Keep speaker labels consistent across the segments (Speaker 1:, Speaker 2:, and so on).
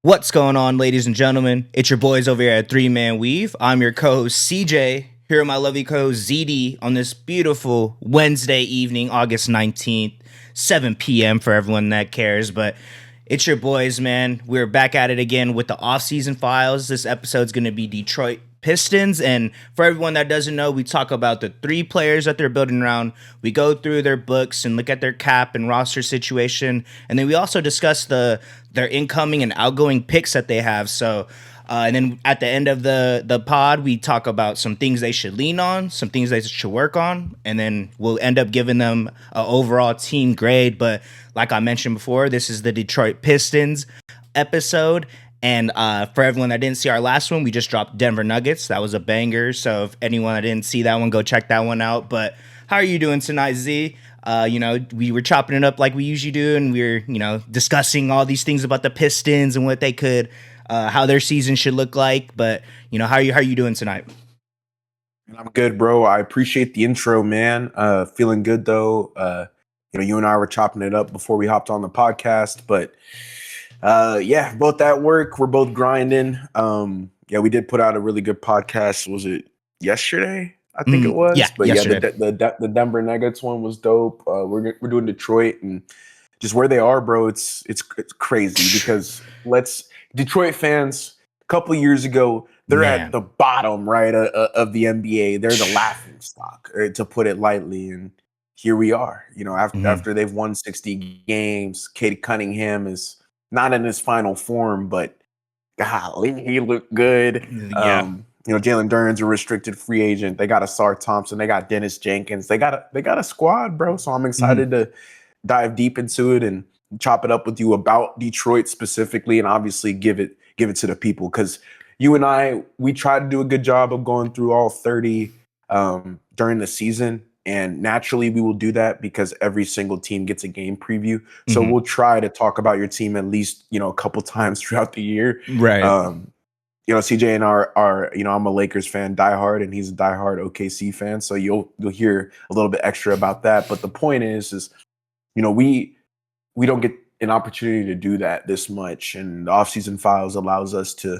Speaker 1: What's going on, ladies and gentlemen? It's your boys over here at Three Man Weave. I'm your co-host CJ, here with my lovely co-host ZD on this beautiful Wednesday evening, August 19th, 7 p.m. for everyone that cares. But it's your boys, man. We're back at it again with the off-season files. This episode's going to be Detroit Pistons. And for everyone that doesn't know, we talk about the three players that they're building around. We go through their books and look at their cap and roster situation. And then we also discuss their incoming and outgoing picks that they have. So, and then at the end of the pod, we talk about some things they should lean on, some things they should work on, and then we'll end up giving them an overall team grade. But like I mentioned before, this is the Detroit Pistons episode. And for everyone that didn't see our last one, we just dropped Denver Nuggets. That was a banger. So if anyone that didn't see that one, go check that one out. But how are you doing tonight, Z? We were chopping it up like we usually do, and we were, discussing all these things about the Pistons and what they could, how their season should look like. But how are you doing tonight?
Speaker 2: I'm good, bro. I appreciate the intro, man. Feeling good though. You and I were chopping it up before we hopped on the podcast, but both at work. We're both grinding. We did put out a really good podcast. Was it yesterday? I think it was.
Speaker 1: Yeah,
Speaker 2: but
Speaker 1: yesterday.
Speaker 2: The Denver Nuggets one was dope. We're doing Detroit and just where they are, bro. It's crazy because Detroit fans a couple of years ago, they're at the bottom, right, of the NBA. They're the laughing stock, to put it lightly. And here we are. After they've won 60 games, Cade Cunningham is not in his final form, but golly, he looked good.
Speaker 1: Yeah.
Speaker 2: Jalen Duren's a restricted free agent. They got Asar Thompson. They got Dennis Jenkins. They got a squad, bro. So I'm excited to dive deep into it and chop it up with you about Detroit specifically, and obviously give it to the people, because you and I, we try to do a good job of going through all 30 during the season. And naturally, we will do that because every single team gets a game preview. So we'll try to talk about your team at least, a couple times throughout the year.
Speaker 1: Right.
Speaker 2: CJ and are I'm a Lakers fan, diehard, and he's a diehard OKC fan. So you'll hear a little bit extra about that. But the point is we don't get an opportunity to do that this much. And the offseason files allows us to,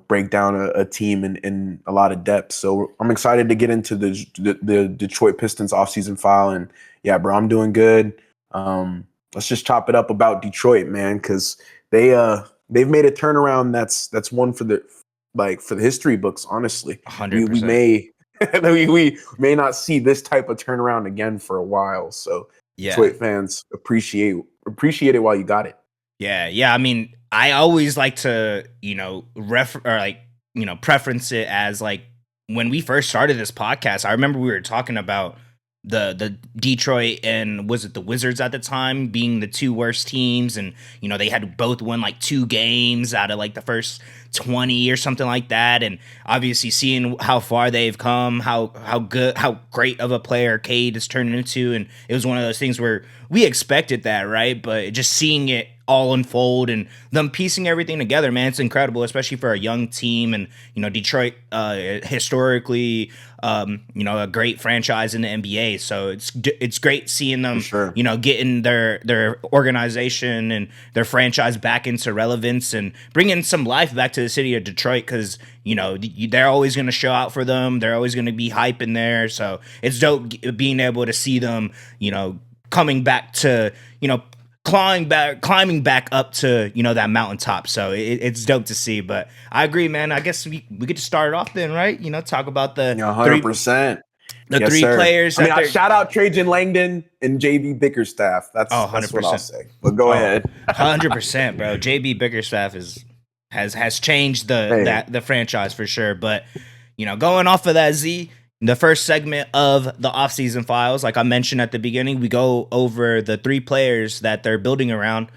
Speaker 2: break down a team in a lot of depth. So I'm excited to get into the Detroit Pistons offseason file. And yeah, bro, I'm doing good. Let's just chop it up about Detroit, man, because they've made a turnaround that's one for the history books. Honestly,
Speaker 1: 100%.
Speaker 2: we may not see this type of turnaround again for a while. So Detroit fans, appreciate it while you got it.
Speaker 1: Yeah. I mean, I always like to, preference it as like when we first started this podcast. I remember we were talking about the Detroit and was it the Wizards at the time being the two worst teams, and they had both won like 2 games out of like the first 20 or something like that. And obviously seeing how far they've come, how great of a player Cade has turned into, and it was one of those things where we expected that, right? But just seeing it all unfold and them piecing everything together, man, it's incredible, especially for a young team. And Detroit historically a great franchise in the NBA, so it's great seeing them getting their organization and their franchise back into relevance and bringing some life back to the city of Detroit, because they're always going to show out for them. They're always going to be hype in there, so it's dope being able to see them coming back to climbing back up to that mountaintop. So it's dope to see. But I agree, man. I guess we get to start it off then, right? Talk about the
Speaker 2: 100%.
Speaker 1: Three players.
Speaker 2: I shout out Trajan Langdon and JB Bickerstaff. That's what I'll say. But go ahead.
Speaker 1: 100%, bro. JB Bickerstaff has changed the franchise for sure. But going off of that, Z, the first segment of the offseason files, like I mentioned at the beginning, we go over the 3 players that they're building around.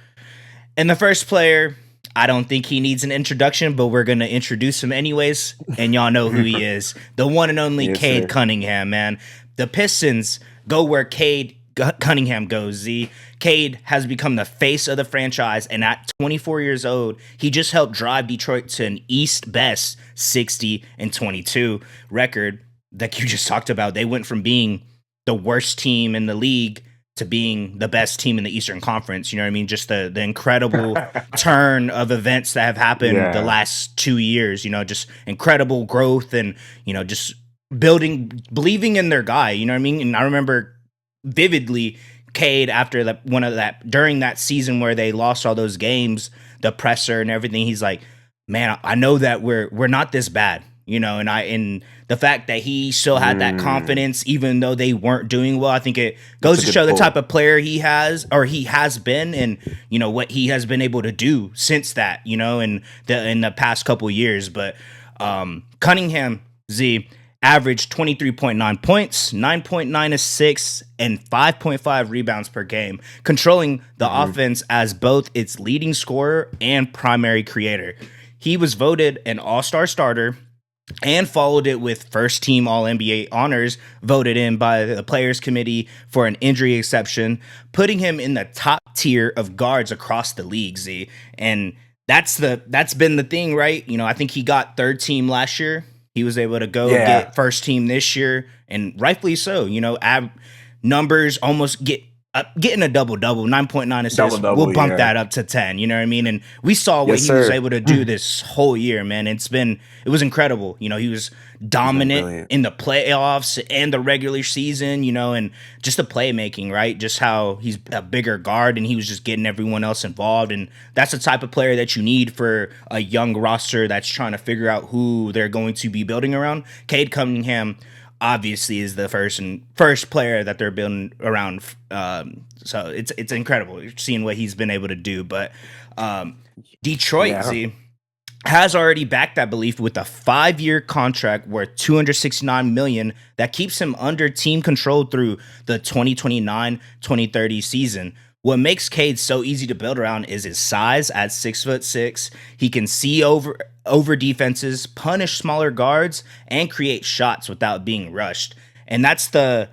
Speaker 1: And the first player, I don't think he needs an introduction, but we're going to introduce him anyways. And y'all know who he is. The one and only Cade Cunningham, man. The Pistons go where Cade Cunningham goes, Z. Cade has become the face of the franchise, and at 24 years old, he just helped drive Detroit to an East best 60-22 record. Like you just talked about, they went from being the worst team in the league to being the best team in the Eastern Conference. You know what I mean? Just the incredible turn of events that have happened the last 2 years, just incredible growth and, just believing in their guy, you know what I mean? And I remember vividly Cade after during that season where they lost all those games, the presser and everything, he's like, man, I know that we're not this bad, and the fact that he still had that confidence, even though they weren't doing well, I think it goes to show the type of player he has been, and what he has been able to do since that, in the past couple years. But Cunningham averaged 23.9 points, 9.9 assists, and 5.5 rebounds per game, controlling the offense as both its leading scorer and primary creator. He was voted an all-star starter and followed it with first-team All-NBA honors voted in by the Players Committee for an injury exception, putting him in the top tier of guards across the league, And that's been the thing, right? I think he got third team last year. He was able to go get first team this year, and rightfully so. Numbers almost getting a double-double, 9.9 assists. We'll bump that up to 10, you know what I mean? And we saw what he was able to do this whole year, man. It was incredible. He was dominant in the playoffs and the regular season, and just the playmaking, right? Just how he's a bigger guard and he was just getting everyone else involved. And that's the type of player that you need for a young roster that's trying to figure out who they're going to be building around. Cade Cunningham obviously is the first player that they're building around. So it's incredible seeing what he's been able to do. But Detroit has already backed that belief with a 5-year contract worth $269 million that keeps him under team control through the 2029-2030 season. What makes Cade so easy to build around is his size at 6'6". He can see over defenses, punish smaller guards, and create shots without being rushed. And that's the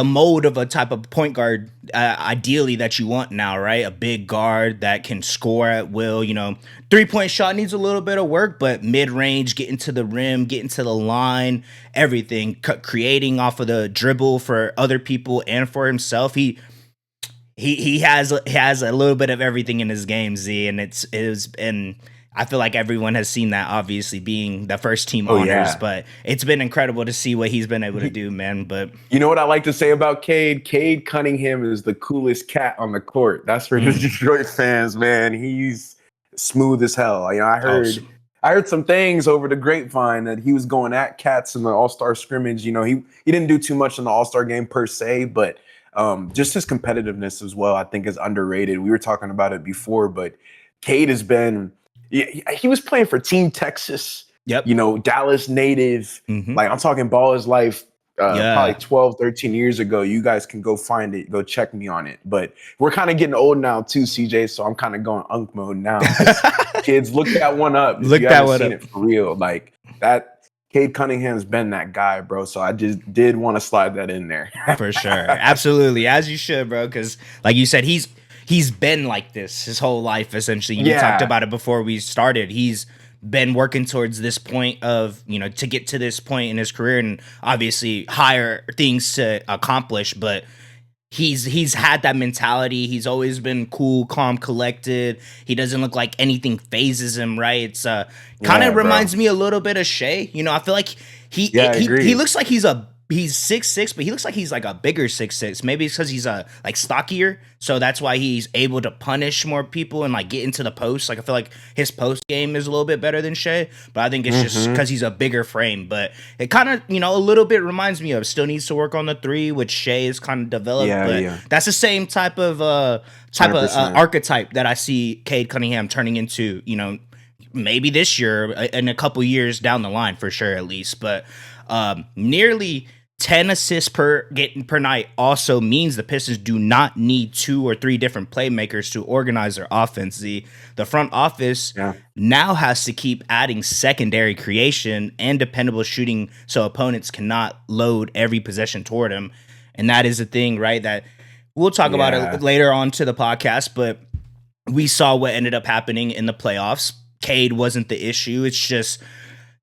Speaker 1: mold of a type of point guard, ideally, that you want now, right? A big guard that can score at will. 3-point shot needs a little bit of work, but mid-range, getting to the rim, getting to the line, everything, creating off of the dribble for other people and for himself. He has a little bit of everything in his game, and I feel like everyone has seen that, obviously, being the first team honors, but it's been incredible to see what he's been able to do, man. But
Speaker 2: you know what I like to say about Cade? Cade Cunningham is the coolest cat on the court. That's for the Detroit fans, man. He's smooth as hell. I heard some things over the grapevine that he was going at cats in the All-Star scrimmage. He didn't do too much in the All-Star game per se, but just his competitiveness as well, I think, is underrated. We were talking about it before, but Cade has been. He was playing for Team Texas. Yep. Dallas native. Like, I'm talking ball is life. Probably 12, 13 years ago. You guys can go find it. Go check me on it. But we're kind of getting old now too, CJ. So I'm kind of going unk mode now. Kids, look that one up. Look that one up. It for real. Like that. Cade Cunningham's been that guy, bro. So I just did want to slide that in there.
Speaker 1: For sure. Absolutely. As you should, bro. Because like you said, he's been like this his whole life, essentially. You talked about it before we started. He's been working towards this point of, to get to this point in his career, and obviously higher things to accomplish. But he's had that mentality. He's always been cool, calm, collected. He doesn't look like anything phases him, right? It's kind of reminds me a little bit of Shea. I feel like he looks like he's 6'6", but he looks like he's like a bigger 6'6". Maybe it's because he's like stockier, so that's why he's able to punish more people and like get into the post. Like I feel like his post game is a little bit better than Shea, but I think it's just because he's a bigger frame. But it kind of a little bit reminds me of, still needs to work on the 3, which Shea is kind of developed. That's the same type of archetype that I see Cade Cunningham turning into. Maybe this year, in a couple years down the line, for sure, at least. But nearly 10 assists per night also means the Pistons do not need 2 or 3 different playmakers to organize their offense. The front office now has to keep adding secondary creation and dependable shooting so opponents cannot load every possession toward them. And that is the thing, right? That we'll talk about it later on to the podcast, but we saw what ended up happening in the playoffs. Cade wasn't the issue. It's just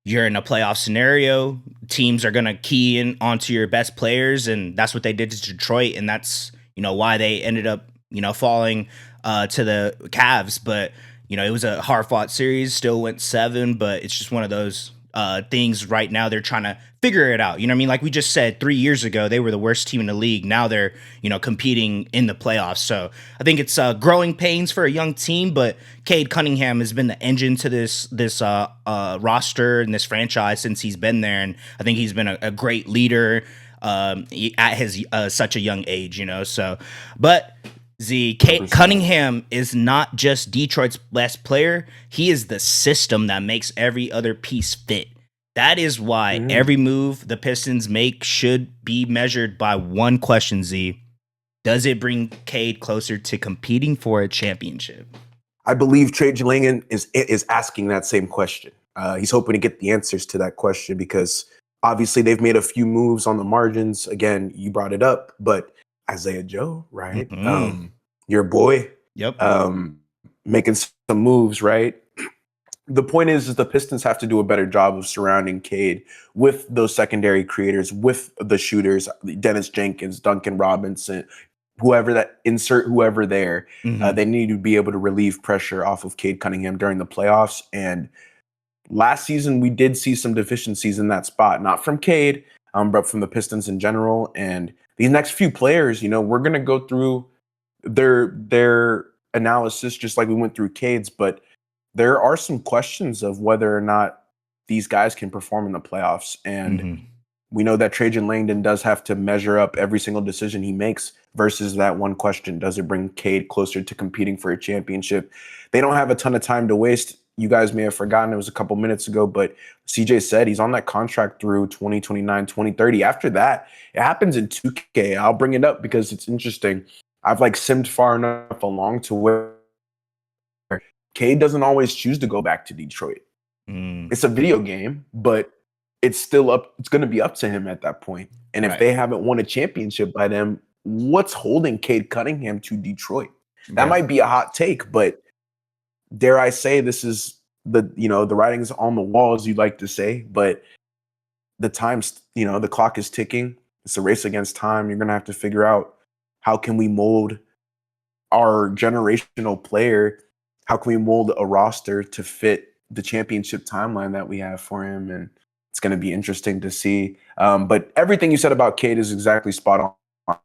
Speaker 1: you're in a playoff scenario, teams are going to key in onto your best players, and that's what they did to Detroit, and that's, why they ended up, falling to the Cavs. But, it was a hard-fought series, still went 7, but it's just one of those things right now. They're trying to figure it out. You know what I mean? Like we just said, 3 years ago, they were the worst team in the league. Now they're, competing in the playoffs. So I think it's growing pains for a young team, but Cade Cunningham has been the engine to this roster and this franchise since he's been there. And I think he's been a great leader at his such a young age, So, but Cade Cunningham is not just Detroit's best player. He is the system that makes every other piece fit. That is why every move the Pistons make should be measured by one question, Z. Does it bring Cade closer to competing for a championship?
Speaker 2: I believe Trajan Langdon is asking that same question. He's hoping to get the answers to that question because obviously they've made a few moves on the margins. Again, you brought it up, but Isaiah Joe, right? Your boy.
Speaker 1: Yep.
Speaker 2: Making some moves, right? The point is the Pistons have to do a better job of surrounding Cade with those secondary creators, with the shooters, Dennis Jenkins, Duncan Robinson, whoever there. They need to be able to relieve pressure off of Cade Cunningham during the playoffs. And last season, we did see some deficiencies in that spot, not from Cade, but from the Pistons in general. And these next few players, we're going to go through their analysis just like we went through Cade's, but there are some questions of whether or not these guys can perform in the playoffs. And we know that Trajan Langdon does have to measure up every single decision he makes versus that one question. Does it bring Cade closer to competing for a championship? They don't have a ton of time to waste. You guys may have forgotten it was a couple minutes ago, but CJ said he's on that contract through 2029, 2030. After that, it happens in 2K. I'll bring it up because it's interesting. I've simmed far enough along to where Cade doesn't always choose to go back to Detroit. It's a video game, but it's still up. It's going to be up to him at that point. And if they haven't won a championship by them, what's holding Cade Cunningham to Detroit? That might be a hot take, but dare I say this is the writing's on the wall, as you'd like to say, but the time's, the clock is ticking. It's a race against time. You're going to have to figure out how can we mold our generational player. How can we mold a roster to fit the championship timeline that we have for him? And it's going to be interesting to see. But everything you said about Cade is exactly spot on.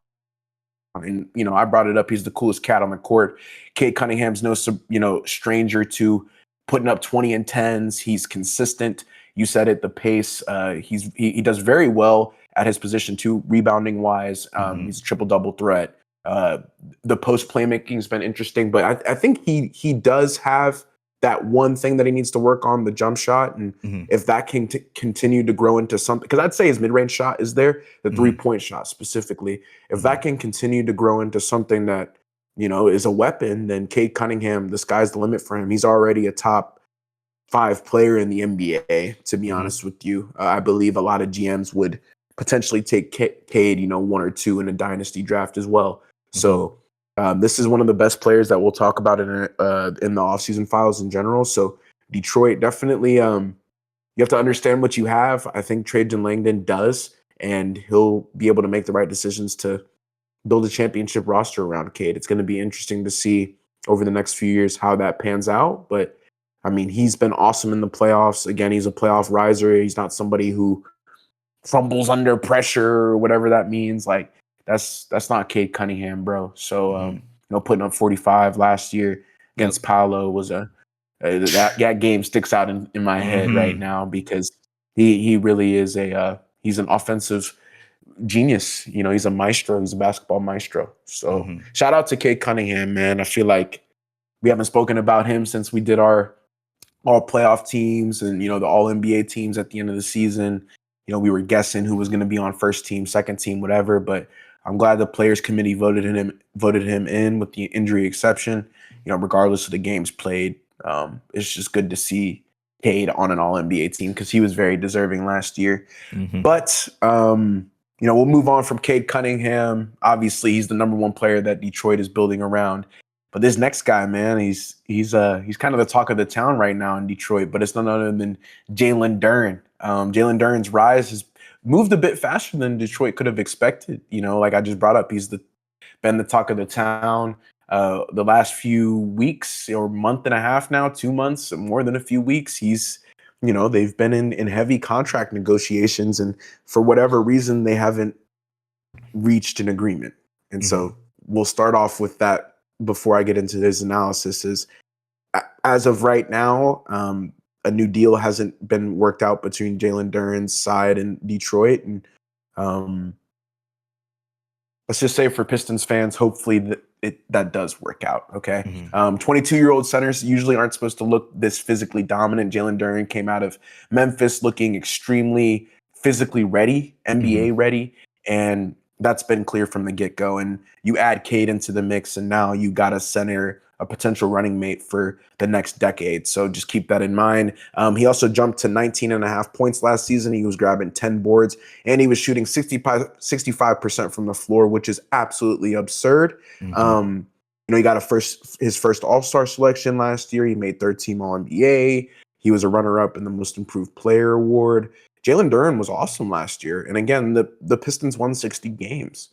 Speaker 2: And, I brought it up. He's the coolest cat on the court. Cade Cunningham's no stranger to putting up 20 and 10s. He's consistent. You said it, the pace. He does very well at his position too, rebounding wise. He's a triple-double threat. The post playmaking has been interesting, but I think he does have that one thing that he needs to work on, the jump shot. And if that can continue to grow into something, because I'd say his mid-range shot is there, the 3-point shot specifically. If that can continue to grow into something that, is a weapon, then Cade Cunningham, the sky's the limit for him. He's already a top 5 player in the NBA, to be honest with you. I believe a lot of GMs would potentially take Cade, 1 or 2 in a dynasty draft as well. So this is one of the best players that we'll talk about in the offseason files in general. So Detroit, definitely, you have to understand what you have. I think Trajan Langdon does, and he'll be able to make the right decisions to build a championship roster around Cade. It's going to be interesting to see over the next few years how that pans out. But, I mean, he's been awesome in the playoffs. Again, he's a playoff riser. He's not somebody who fumbles under pressure or whatever that means. That's not Cade Cunningham, bro. So, putting up 45 last year against Paolo was that game sticks out in my head right now because he really is he's an offensive genius. He's a maestro. He's a basketball maestro. So shout out to Cade Cunningham, man. I feel like we haven't spoken about him since we did our all playoff teams and, the all NBA teams at the end of the season. We were guessing who was going to be on first team, second team, whatever, but I'm glad the players committee voted him in with the injury exception, regardless of the games played. It's just good to see Cade on an all NBA team because he was very deserving last year. But, we'll move on from Cade Cunningham. Obviously, he's the number one player that Detroit is building around. But this next guy, man, he's kind of the talk of the town right now in Detroit. But it's none other than Jalen Duren. Jalen Duren's rise has moved a bit faster than Detroit could have expected. Like I just brought up, he's been the talk of the town the last few weeks or month and a half now, 2 months, more than a few weeks. They've been in heavy contract negotiations, and for whatever reason, they haven't reached an agreement. And so we'll start off with that before I get into this analysis. Is as of right now, a new deal hasn't been worked out between Jalen Duren's side and Detroit, and let's just say for Pistons fans, hopefully that does work out. Okay. 22-year-old centers usually aren't supposed to look this physically dominant. Jalen Duren came out of Memphis looking extremely physically ready, NBA ready. And that's been clear from the get-go. And you add Cade into the mix, and now you got a center, a potential running mate for the next decade. So just keep that in mind. He also jumped to 19.5 points last season. He was grabbing 10 boards, and he was shooting 65% from the floor, which is absolutely absurd. He got his first All-Star selection last year. He made third team All-NBA. He was a runner-up in the Most Improved Player award. Jalen Duren was awesome last year. And again, the Pistons won 60 games.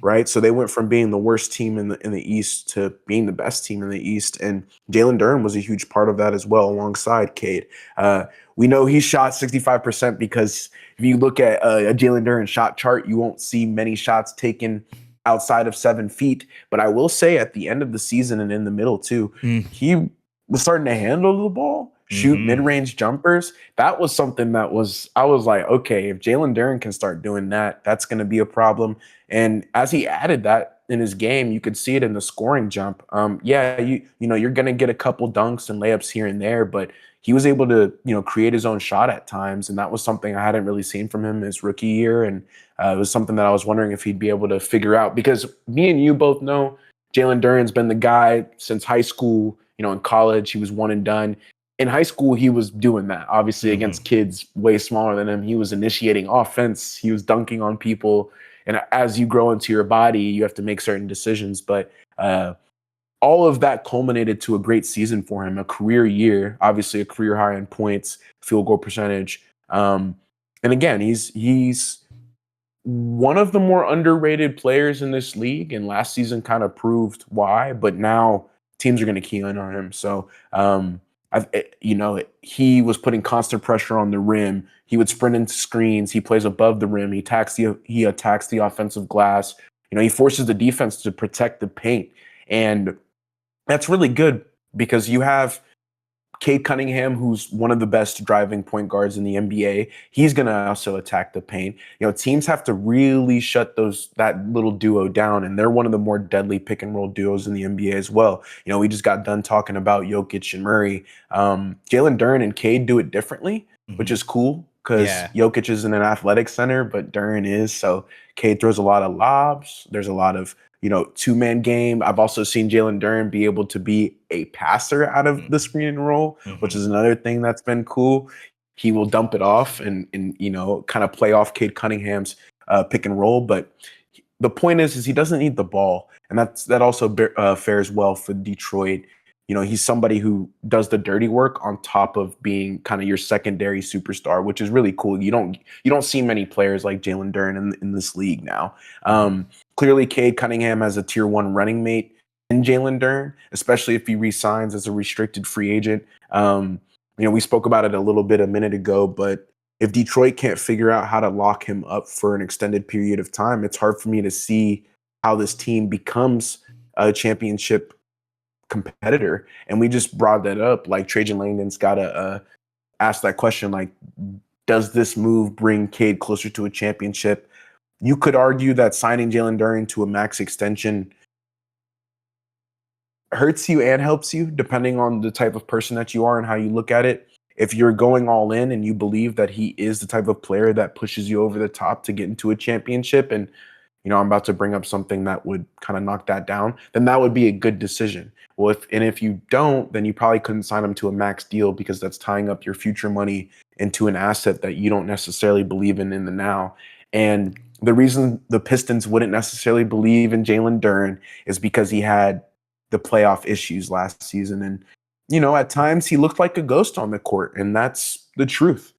Speaker 2: Right. So they went from being the worst team in the East to being the best team in the East. And Jalen Duren was a huge part of that as well, alongside Cade. We know he shot 65% because if you look at a Jalen Duren shot chart, you won't see many shots taken outside of 7 feet. But I will say at the end of the season and in the middle too, he was starting to handle the ball, shoot mid-range jumpers. That was something I was like, okay, if Jalen Duren can start doing that, that's going to be a problem. And as he added that in his game, you could see it in the scoring jump. You're going to get a couple dunks and layups here and there, but he was able to, create his own shot at times. And that was something I hadn't really seen from him his rookie year. And it was something that I was wondering if he'd be able to figure out, because me and you both know Jalen Duren's been the guy since high school. In college, he was one and done. In high school, he was doing that, obviously, against kids way smaller than him. He was initiating offense. He was dunking on people. And as you grow into your body, you have to make certain decisions. But all of that culminated to a great season for him, a career year, obviously a career high in points, field goal percentage. And again, he's one of the more underrated players in this league. And last season kind of proved why. But now teams are going to key in on him. So, he was putting constant pressure on the rim. He would sprint into screens. He plays above the rim. He attacks the offensive glass. He forces the defense to protect the paint. And that's really good because you have Cade Cunningham, who's one of the best driving point guards in the NBA. He's going to also attack the paint. Teams have to really shut that little duo down, and they're one of the more deadly pick and roll duos in the NBA as well. We just got done talking about Jokic and Murray. Jalen Duren and Cade do it differently, which is cool because Jokic isn't an athletic center, but Duren is. So Cade throws a lot of lobs. There's a lot of two-man game. I've also seen Jalen Duren be able to be a passer out of the screen and roll, which is another thing that's been cool. He will dump it off and kind of play off Cade Cunningham's pick and roll. But the point is he doesn't need the ball, and that also fares well for Detroit. He's somebody who does the dirty work on top of being kind of your secondary superstar, which is really cool. You don't see many players like Jalen Duren in this league now. Clearly, Cade Cunningham has a tier 1 running mate in Jalen Duren, especially if he re-signs as a restricted free agent. We spoke about it a little bit a minute ago, but if Detroit can't figure out how to lock him up for an extended period of time, it's hard for me to see how this team becomes a championship competitor. And we just brought that up. Like, Trajan Langdon's got to ask that question, like, does this move bring Cade closer to a championship? You could argue that signing Jalen Duren to a max extension hurts you and helps you, depending on the type of person that you are and how you look at it. If you're going all in and you believe that he is the type of player that pushes you over the top to get into a championship, and I'm about to bring up something that would kind of knock that down, then that would be a good decision. Well, if you don't, then you probably couldn't sign him to a max deal, because that's tying up your future money into an asset that you don't necessarily believe in the now. And the reason the Pistons wouldn't necessarily believe in Jalen Duren is because he had the playoff issues last season. And, at times he looked like a ghost on the court, and that's the truth.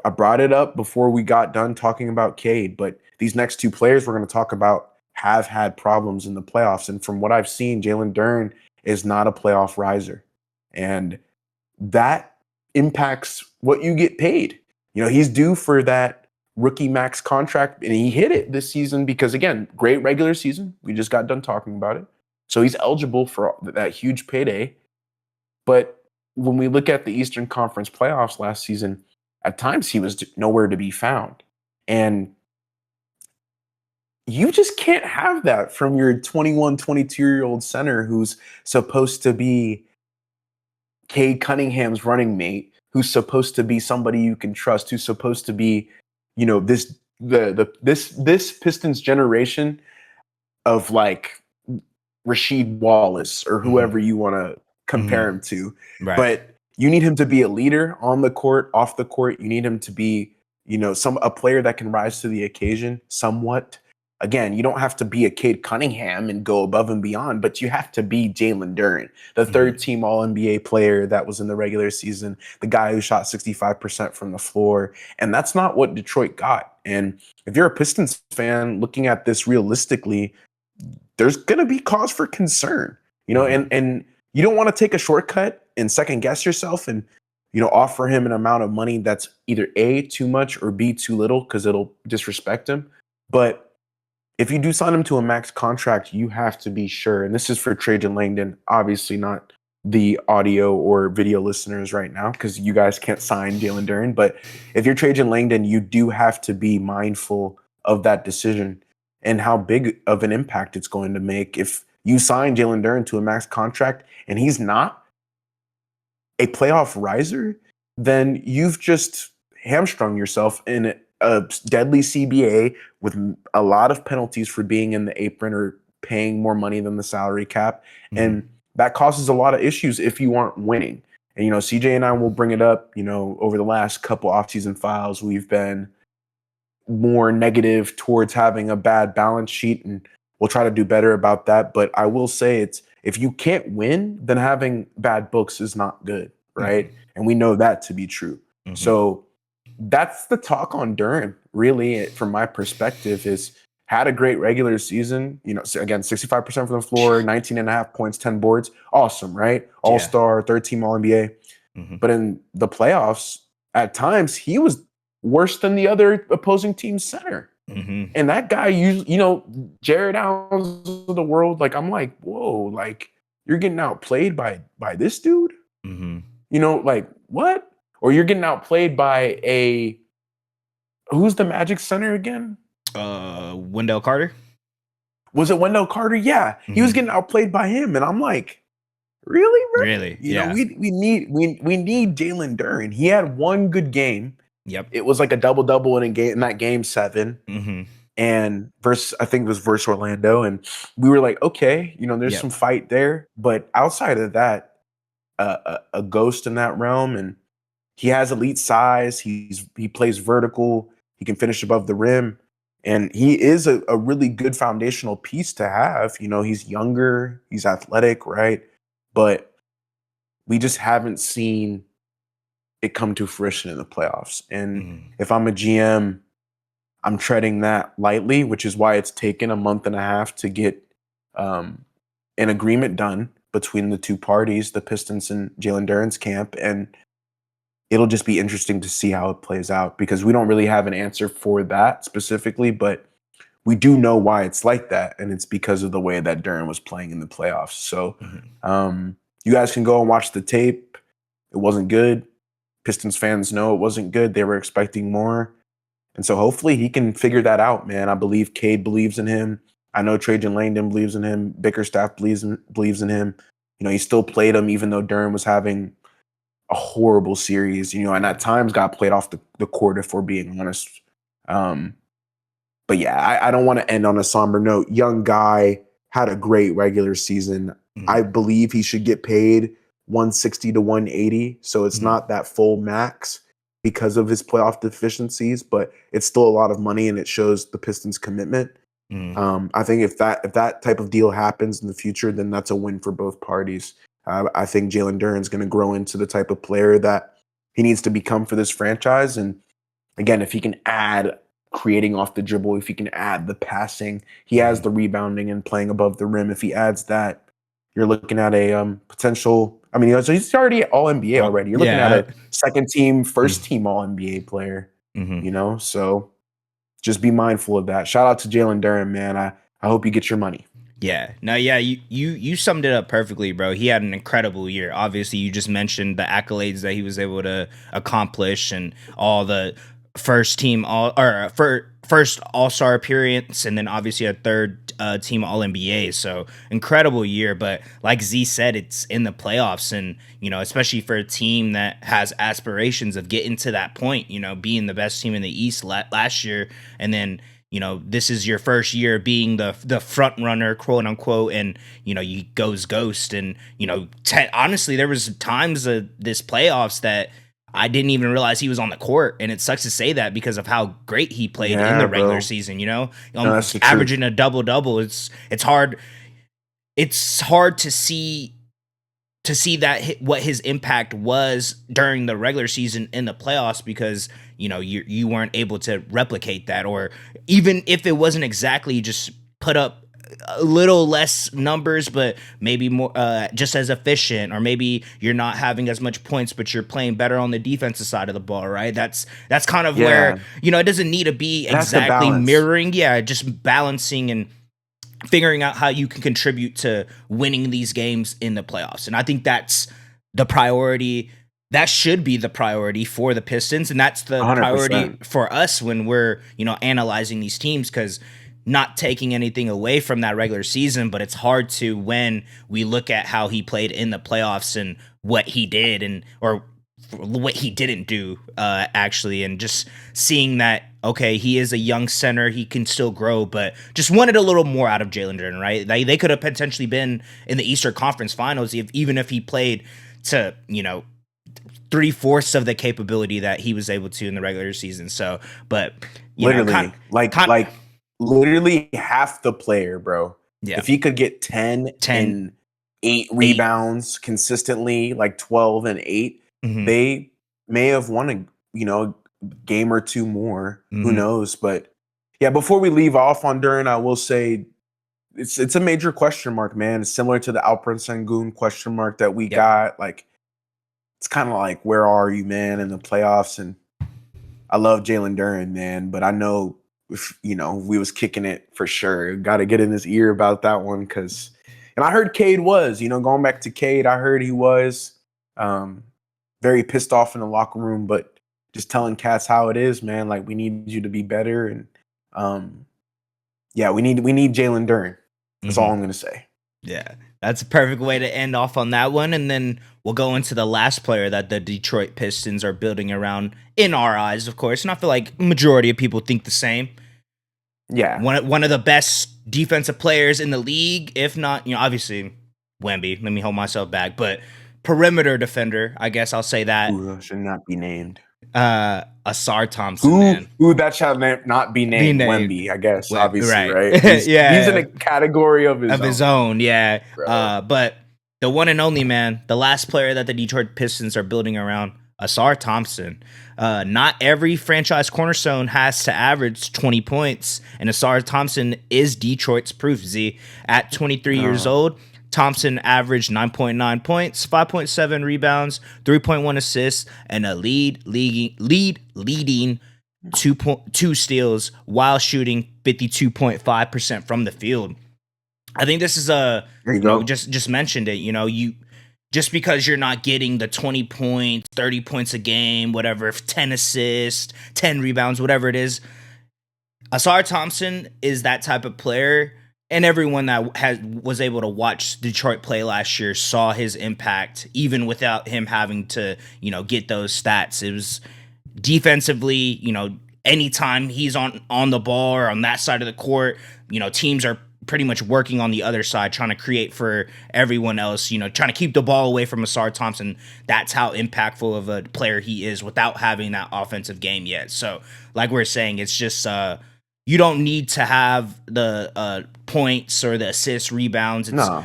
Speaker 2: I brought it up before we got done talking about Cade, but these next two players we're going to talk about have had problems in the playoffs. And from what I've seen, Jalen Duren is not a playoff riser. And that impacts what you get paid. He's due for that rookie max contract, and he hit it this season because, again, great regular season. We just got done talking about it. So he's eligible for that huge payday. But when we look at the Eastern Conference playoffs last season, at times he was nowhere to be found. And you just can't have that from your 21, 22-year-old center who's supposed to be Cade Cunningham's running mate, who's supposed to be somebody you can trust, who's supposed to be, this Pistons generation of like Rasheed Wallace or whoever you want to compare him to.
Speaker 1: Right.
Speaker 2: But you need him to be a leader on the court, off the court. You need him to be, a player that can rise to the occasion somewhat. Again, you don't have to be a Cade Cunningham and go above and beyond, but you have to be Jalen Duren, the third-team All-NBA player that was in the regular season, the guy who shot 65% from the floor, and that's not what Detroit got. And if you're a Pistons fan looking at this realistically, there's going to be cause for concern, and you don't want to take a shortcut and second-guess yourself and, offer him an amount of money that's either A, too much, or B, too little, because it'll disrespect him. But if you do sign him to a max contract, you have to be sure, and this is for Trajan Langdon, obviously not the audio or video listeners right now, because you guys can't sign Jalen Duren, but if you're Trajan Langdon, you do have to be mindful of that decision and how big of an impact it's going to make. If you sign Jalen Duren to a max contract and he's not a playoff riser, then you've just hamstrung yourself in a deadly CBA with a lot of penalties for being in the apron or paying more money than the salary cap. And that causes a lot of issues if you aren't winning. And, CJ and I will bring it up, over the last couple offseason files, we've been more negative towards having a bad balance sheet, and we'll try to do better about that. But I will say if you can't win, then having bad books is not good, right? And we know that to be true. So that's the talk on Duren, really, from my perspective, is had a great regular season. Again, 65% from the floor, 19.5 points, 10 boards. Awesome, right? All-star, third-team All-NBA. But in the playoffs, at times, he was worse than the other opposing team's center. And that guy, Jared Allen's of the world, like, I'm like, whoa, like, you're getting outplayed by this dude? Like, what? Or you're getting outplayed by who's the Magic center again?
Speaker 1: Wendell Carter.
Speaker 2: Was it Wendell Carter? Yeah. He was getting outplayed by him. And I'm like, really? Bro?
Speaker 1: Really?
Speaker 2: We need Jalen Duren. He had one good game.
Speaker 1: Yep.
Speaker 2: It was like a double-double in that game 7. And I think it was versus Orlando. And we were like, okay, there's some fight there. But outside of that, a ghost in that realm. And he has elite size. He plays vertical. He can finish above the rim. And he is a really good foundational piece to have. He's younger. He's athletic, right? But we just haven't seen it come to fruition in the playoffs. And if I'm a GM, I'm treading that lightly, which is why it's taken a month and a half to get an agreement done between the two parties, the Pistons and Jalen Duren's camp. And it'll just be interesting to see how it plays out, because we don't really have an answer for that specifically, but we do know why it's like that. And it's because of the way that Duren was playing in the playoffs. So you guys can go and watch the tape. It wasn't good. Pistons fans know it wasn't good. They were expecting more. And so hopefully he can figure that out, man. I believe Cade believes in him. I know Trajan Langdon believes in him. Bickerstaff believes in him. He still played him even though Duren was having a horrible series, and at times got played off the court, if we're being honest. But yeah, I don't want to end on a somber note. Young guy, had a great regular season. I believe he should get paid 160 to 180. So it's not that full max because of his playoff deficiencies, but it's still a lot of money and it shows the Pistons' commitment. I think if that type of deal happens in the future, then that's a win for both parties. I think Jalen Duren's going to grow into the type of player that he needs to become for this franchise. And again, if he can add creating off the dribble, if he can add the passing, he has the rebounding and playing above the rim. If he adds that, you're looking at a potential. I mean, so he's already all NBA already. You're looking at a second team, first team all NBA player. So just be mindful of that. Shout out to Jalen Duren, man. I hope you get your money.
Speaker 1: Yeah. No, yeah, you summed it up perfectly, bro. He had an incredible year. Obviously, you just mentioned the accolades that he was able to accomplish and all the first All-Star appearance, and then obviously a third team All-NBA. So incredible year. But like Z said, it's in the playoffs, and especially for a team that has aspirations of getting to that point, being the best team in the East last year, and then this is your first year being the front runner, quote unquote, and you goes ghost, and honestly, there was times of this playoffs that I didn't even realize he was on the court, and it sucks to say that because of how great he played in the regular season. No, averaging a double. It's hard. It's hard to see that what his impact was during the regular season in the playoffs, because you weren't able to replicate that, or even if it wasn't exactly, just put up a little less numbers, but maybe more just as efficient, or maybe you're not having as much points, but you're playing better on the defensive side of the ball, right? That's kind of where it doesn't need to be exactly mirroring, just balancing and figuring out how you can contribute to winning these games in the playoffs. And I think that's the priority. That should be the priority for the Pistons, and that's the 100%. Priority for us when we're analyzing these teams, because not taking anything away from that regular season, but it's hard to when we look at how he played in the playoffs and what he did or what he didn't do actually, and just seeing that, okay, he is a young center, he can still grow, but just wanted a little more out of Jalen Duren, right? They could have potentially been in the Eastern Conference Finals even if he played to 3/4 of the capability that he was able to in the regular season. So, but
Speaker 2: literally, literally half the player, bro. Yeah. If he could get 10 and 8 rebounds consistently, like 12 and 8, they may have won a game or two more. Who knows? But yeah, before we leave off on Duren, I will say it's a major question mark, man. It's similar to the Alperen Sengun question mark that we got. Like, it's kind of like, where are you, man, in the playoffs? And I love Jalen Duren, man, but I know if we was kicking it for sure. Got to get in his ear about that one, because, and I heard Cade was, going back to Cade, I heard he was very pissed off in the locker room, but just telling cats how it is, man. Like, we need you to be better, and we need Jalen Duren. That's all I'm gonna say.
Speaker 1: Yeah, that's a perfect way to end off on that one, and then we'll go into the last player that the Detroit Pistons are building around, in our eyes, of course, and I feel like majority of people think the same.
Speaker 2: Yeah,
Speaker 1: one of the best defensive players in the league, if not, obviously Wemby. Let me hold myself back, but perimeter defender, I guess I'll say that.
Speaker 2: Ooh, should not be named.
Speaker 1: Ausar Thompson, man.
Speaker 2: Ooh, that shall not be named Wemby, I guess, obviously, right? He's in a category of his
Speaker 1: own, yeah. But the one and only, man, the last player that the Detroit Pistons are building around, Ausar Thompson. Not every franchise cornerstone has to average 20 points, and Ausar Thompson is Detroit's proof, Z. At 23 years old, Thompson averaged 9.9 points, 5.7 rebounds, 3.1 assists, and a leading 2 steals while shooting 52.5% from the field. I think this is just mentioned it. Just because you're not getting the 20 points, 30 points a game, whatever, 10 assists, 10 rebounds, whatever it is, Ausar Thompson is that type of player. And everyone that was able to watch Detroit play last year saw his impact, even without him having to, get those stats. It was defensively, anytime he's on the ball or on that side of the court, teams are pretty much working on the other side, trying to create for everyone else, trying to keep the ball away from Ausar Thompson. That's how impactful of a player he is without having that offensive game yet. So, like we're saying, it's just you don't need to have the points or the assists, rebounds. It's
Speaker 2: No.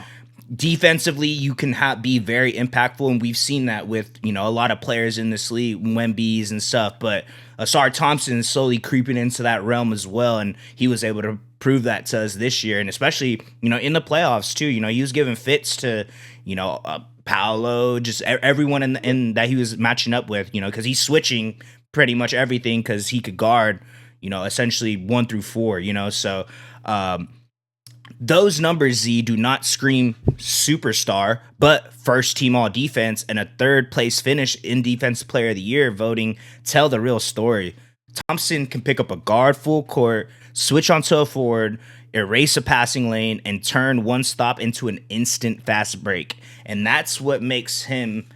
Speaker 1: defensively you can be very impactful, and we've seen that with a lot of players in this league, Wemby's and stuff. But Asar Thompson is slowly creeping into that realm as well, and he was able to prove that to us this year, and especially in the playoffs too. He was giving fits to Paolo, just everyone in that he was matching up with, because he's switching pretty much everything because he could guard essentially 1 through 4. So those numbers, Z, do not scream superstar, but first team all defense and a third place finish in defensive player of the year voting tell the real story. Thompson can pick up a guard full court, switch onto a forward, erase a passing lane, and turn one stop into an instant fast break. And that's what makes him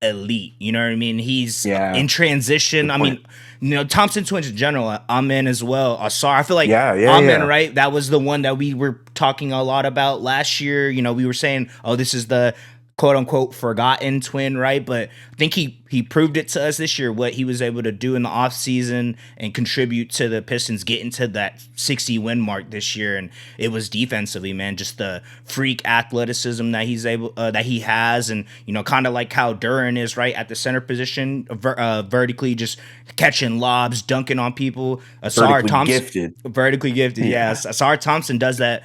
Speaker 1: elite. You know what I mean? He's in transition. I mean, Thompson twins in general, Amen as well. Asar, I feel like Amen, right? That was the one that we were talking a lot about last year. We were saying, oh, this is the quote unquote forgotten twin, right? But I think he proved it to us this year, what he was able to do in the offseason and contribute to the Pistons getting to that 60 win mark this year. And it was defensively, man, just the freak athleticism that he has, and kind of like how Duran is, right, at the center position, vertically just catching lobs, dunking on people. Asar Thompson, vertically gifted, yes. Asar Thompson does that,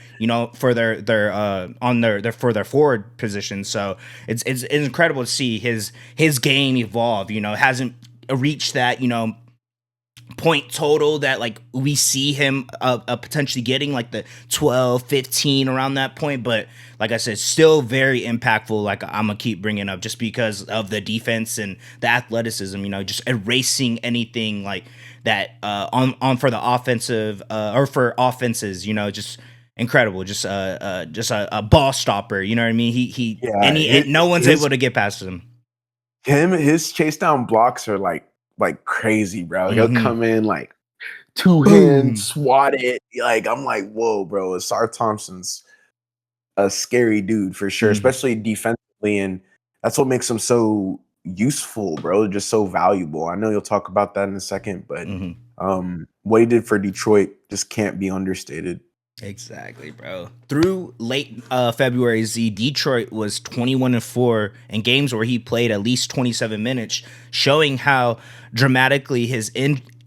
Speaker 1: for their forward position. So it's incredible to see his game evolve. Hasn't reached that point total that like we see him potentially getting, like the 12, 15 around that point, but like I said, still very impactful. Like I'm gonna keep bringing up just because of the defense and the athleticism, just erasing anything like that on for the offensive or for offenses, just incredible, just a ball stopper. You know what I mean? No one's able to get past him.
Speaker 2: His chase down blocks are like crazy, bro. He'll come in like two hands, swat it. Like I'm like, whoa, bro. Asar Thompson's a scary dude for sure, especially defensively, and that's what makes him so useful, bro. Just so valuable. I know you'll talk about that in a second, but what he did for Detroit just can't be understated.
Speaker 1: Exactly, bro. Through late February, Detroit was 21-4 in games where he played at least 27 minutes, showing how dramatically his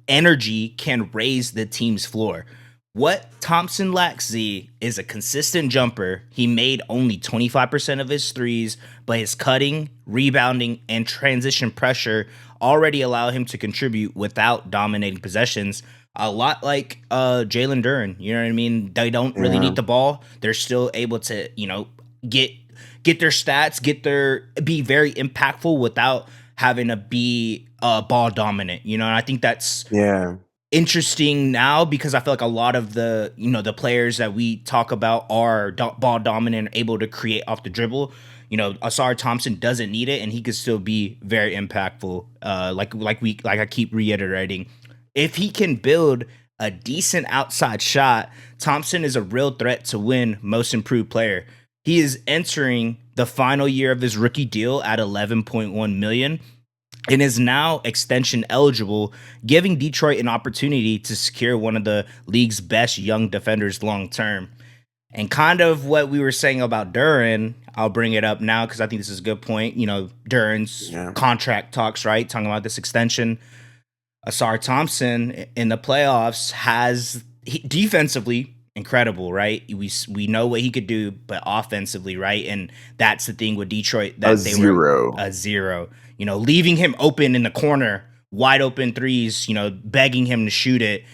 Speaker 1: energy can raise the team's floor. What Thompson lacks, Z, is a consistent jumper. He made only 25% of his threes, but his cutting, rebounding, and transition pressure already allow him to contribute without dominating possessions. A lot like Jalen Duran, you know what I mean? They don't really need the ball. They're still able to, get their stats, be very impactful without having to be ball dominant, and I think that's interesting now, because I feel like a lot of the, the players that we talk about are ball dominant, able to create off the dribble. Asar Thompson doesn't need it, and he could still be very impactful. Like I keep reiterating. If he can build a decent outside shot, Thompson is a real threat to win Most Improved Player. He is entering the final year of his rookie deal at $11.1 million and is now extension eligible, giving Detroit an opportunity to secure one of the league's best young defenders long term. And kind of what we were saying about Duran, I'll bring it up now because I think this is a good point. Duran's contract talks, right? Talking about this extension. Asar Thompson in the playoffs defensively incredible, right? We know what he could do, but offensively, right? And that's the thing with Detroit, that were a zero. Leaving him open in the corner, wide open threes, begging him to shoot it.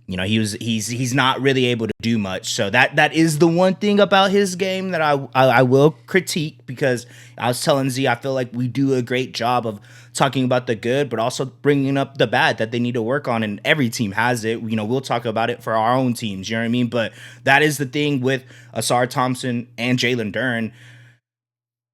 Speaker 1: He's not really able to do much. So that is the one thing about his game that I will critique, because I was telling Z, I feel like we do a great job of talking about the good, but also bringing up the bad that they need to work on. And every team has it. We'll talk about it for our own teams. You know what I mean? But that is the thing with Asar Thompson and Jalen Duran.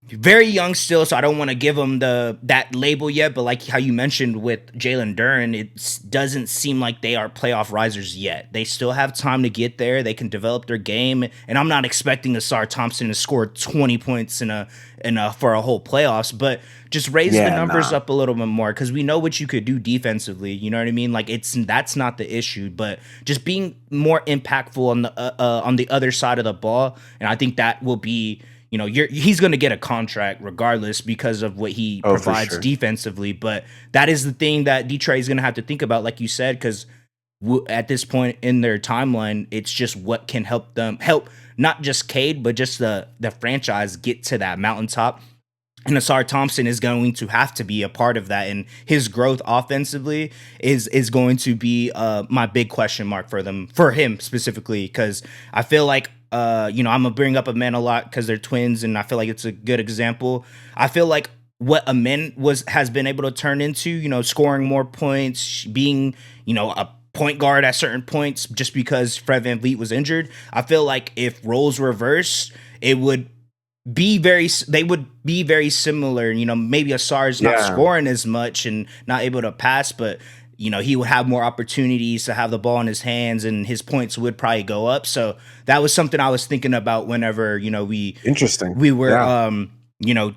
Speaker 1: very young still, so I don't want to give him that label yet. But like how you mentioned with Jalen Duren, it doesn't seem like they are playoff risers yet. They still have time to get there. They can develop their game, and I'm not expecting Asar Thompson to score 20 points in a for a whole playoffs, but just raise the
Speaker 2: Yeah,
Speaker 1: numbers
Speaker 2: nah,
Speaker 1: up a little bit more because we know what you could do defensively. You know what I mean? Like that's not the issue, but just being more impactful on the other side of the ball, and I think that will be, he's going to get a contract regardless because of what he
Speaker 2: oh for
Speaker 1: provides
Speaker 2: sure.
Speaker 1: defensively. But that is the thing that Detroit is going to have to think about, like you said, because at this point in their timeline, it's just what can help not just Cade, but just the franchise get to that mountaintop. And Asar Thompson is going to have to be a part of that, and his growth offensively is going to be my big question mark for him specifically, because I feel like I'm gonna bring up Amen a lot because they're twins, and I feel like it's a good example. I feel like what Amen has been able to turn into, scoring more points, being a point guard at certain points, just because Fred VanVleet was injured. I feel like if roles reversed, it would they would be very similar. Maybe Asar's not
Speaker 2: Yeah,
Speaker 1: scoring as much and not able to pass, but he would have more opportunities to have the ball in his hands, and his points would probably go up. So that was something I was thinking about whenever
Speaker 2: interesting.
Speaker 1: we were
Speaker 2: Yeah,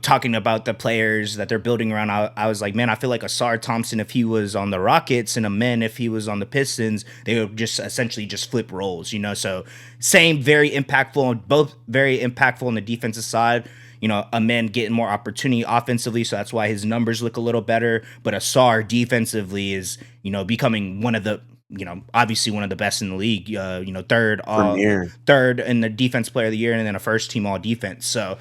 Speaker 1: talking about the players that they're building around. I was like, man, I feel like Asar Thompson, if he was on the Rockets, and Amen, if he was on the Pistons, they would just essentially just flip roles, so same, very impactful, both very impactful on the defensive side. Amen getting more opportunity offensively, so that's why his numbers look a little better. But Asar defensively is, becoming one of the, obviously one of the best in the league.
Speaker 2: Premier.
Speaker 1: Third in the defense player of the year, and then a first team all defense. So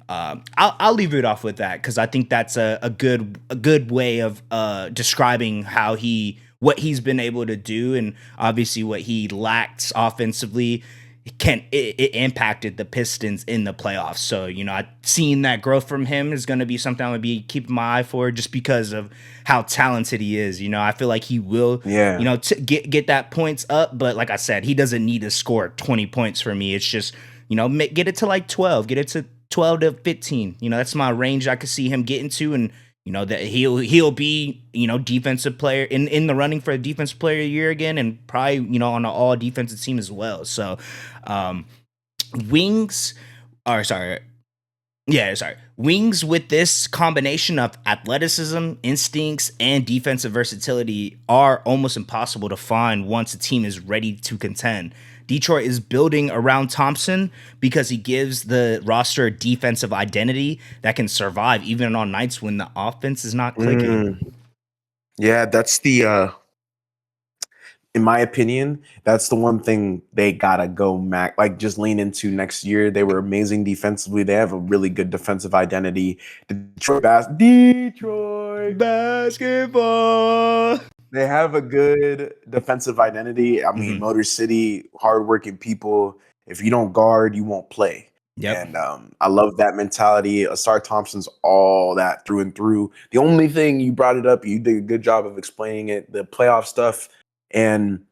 Speaker 1: I'll leave it off with that because I think that's a good way of describing what he's been able to do, and obviously what he lacks offensively it impacted the Pistons in the playoffs. So seeing that growth from him is going to be something I'm going to be keeping my eye for, just because of how talented he is. I feel like he will,
Speaker 2: Yeah,
Speaker 1: get that points up, but like I said, he doesn't need to score 20 points for me. It's just, get it to like 12, get it to 12 to 15. That's my range I could see him getting to, and that he'll be, defensive player in the running for a defensive player of the year again, and probably, on an all defensive team as well. So um wings or sorry yeah, sorry. Wings with this combination of athleticism, instincts, and defensive versatility are almost impossible to find once a team is ready to contend. Detroit is building around Thompson because he gives the roster a defensive identity that can survive even on nights when the offense is not clicking.
Speaker 2: mm, yeah. That's the in my opinion, that's the one thing they gotta go like just lean into next year. They were amazing defensively. They have a really good defensive identity. Detroit.
Speaker 1: Basketball.
Speaker 2: They have a good defensive identity. I mean,
Speaker 1: Hmm.
Speaker 2: Motor City, hardworking people. If you don't guard, you won't play.
Speaker 1: Yep.
Speaker 2: And I love that mentality. Asar Thompson's all that through and through. The only thing you brought it up, you did a good job of explaining it, the playoff stuff. And